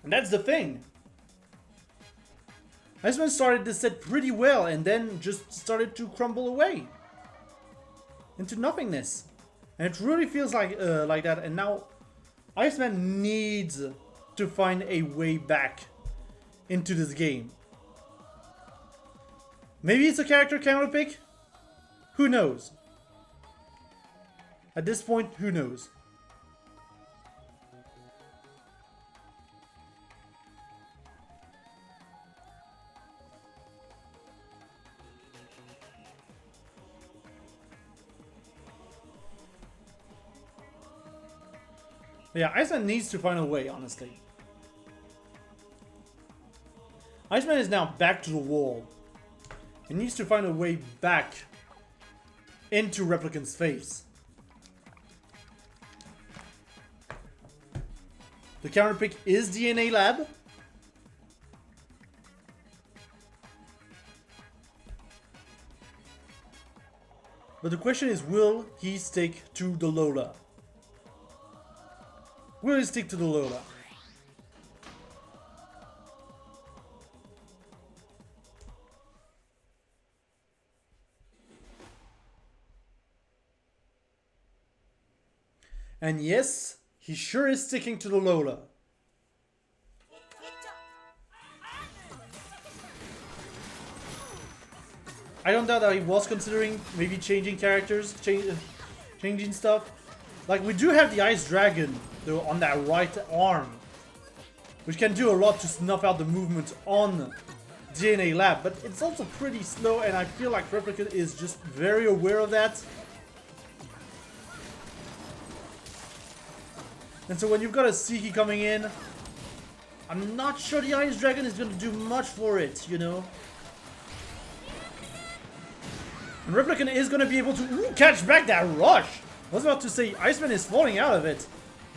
And that's the thing. Iceman started this set pretty well and then just started to crumble away into nothingness. And it really feels like that. And now Iceman needs to find a way back into this game. Maybe it's a character counter pick? Who knows? At this point, who knows? Yeah, Iceman needs to find a way, honestly. Iceman is now back to the wall. He needs to find a way back into Replicant's face. The counter pick is DNA Lab. But the question is, will he stick to the Lola? Will he stick to the Lola? And yes, he sure is sticking to the Lola. I don't doubt that he was considering maybe changing characters, changing stuff. Like, we do have the Ice Dragon, though, on that right arm, which can do a lot to snuff out the movement on DNA Lab, but it's also pretty slow, and I feel like Replicant is just very aware of that. And so when you've got a Seiki coming in, I'm not sure the Ice Dragon is going to do much for it, you know? And Replicant is going to be able to catch back that rush! I was about to say, Iceman is falling out of it,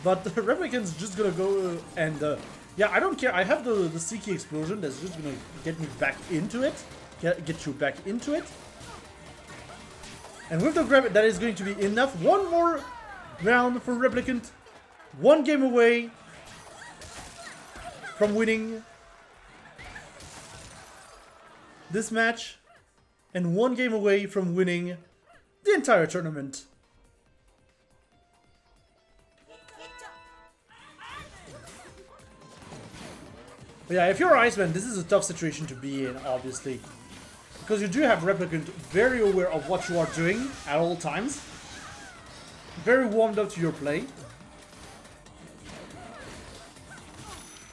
but Replicant's just going to go and... yeah, I don't care. I have the Seiki explosion that's just going to get me back into it. Get you back into it. And with the grab, that is going to be enough. One more round for Replicant. One game away from winning this match. And one game away from winning the entire tournament. But yeah, if you're Iceman, this is a tough situation to be in, obviously. Because you do have Replicant very aware of what you are doing at all times. Very warmed up to your play.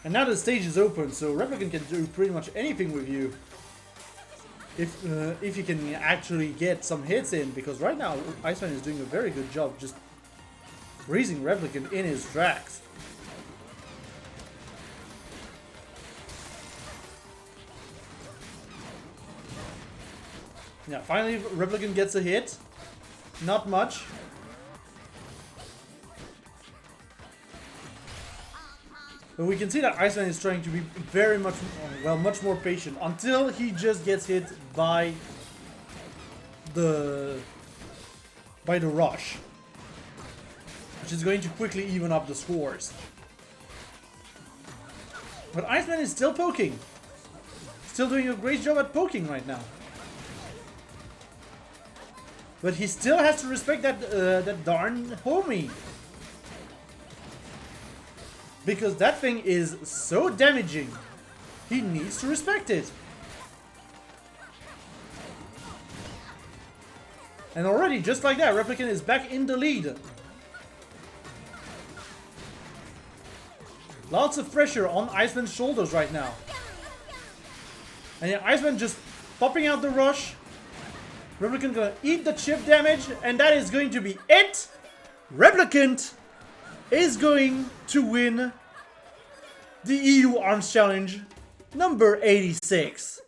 And now the stage is open, so Replicant can do pretty much anything with you. If you can actually get some hits in, because right now Iceman is doing a very good job just raising Replicant in his tracks. Yeah, finally Replicant gets a hit. Not much. But we can see that Iceman is trying to be very much, well, much more patient until he just gets hit by the rush, which is going to quickly even up the scores. But Iceman is still poking. Still doing a great job at poking right now. But he still has to respect that darn homie. Because that thing is so damaging. He needs to respect it. And already, just like that, Replicant is back in the lead. Lots of pressure on Iceman's shoulders right now. And yeah, Iceman just popping out the rush. Replicant gonna eat the chip damage, and that is going to be it. Replicant is going to win the EU Arms Challenge number 86.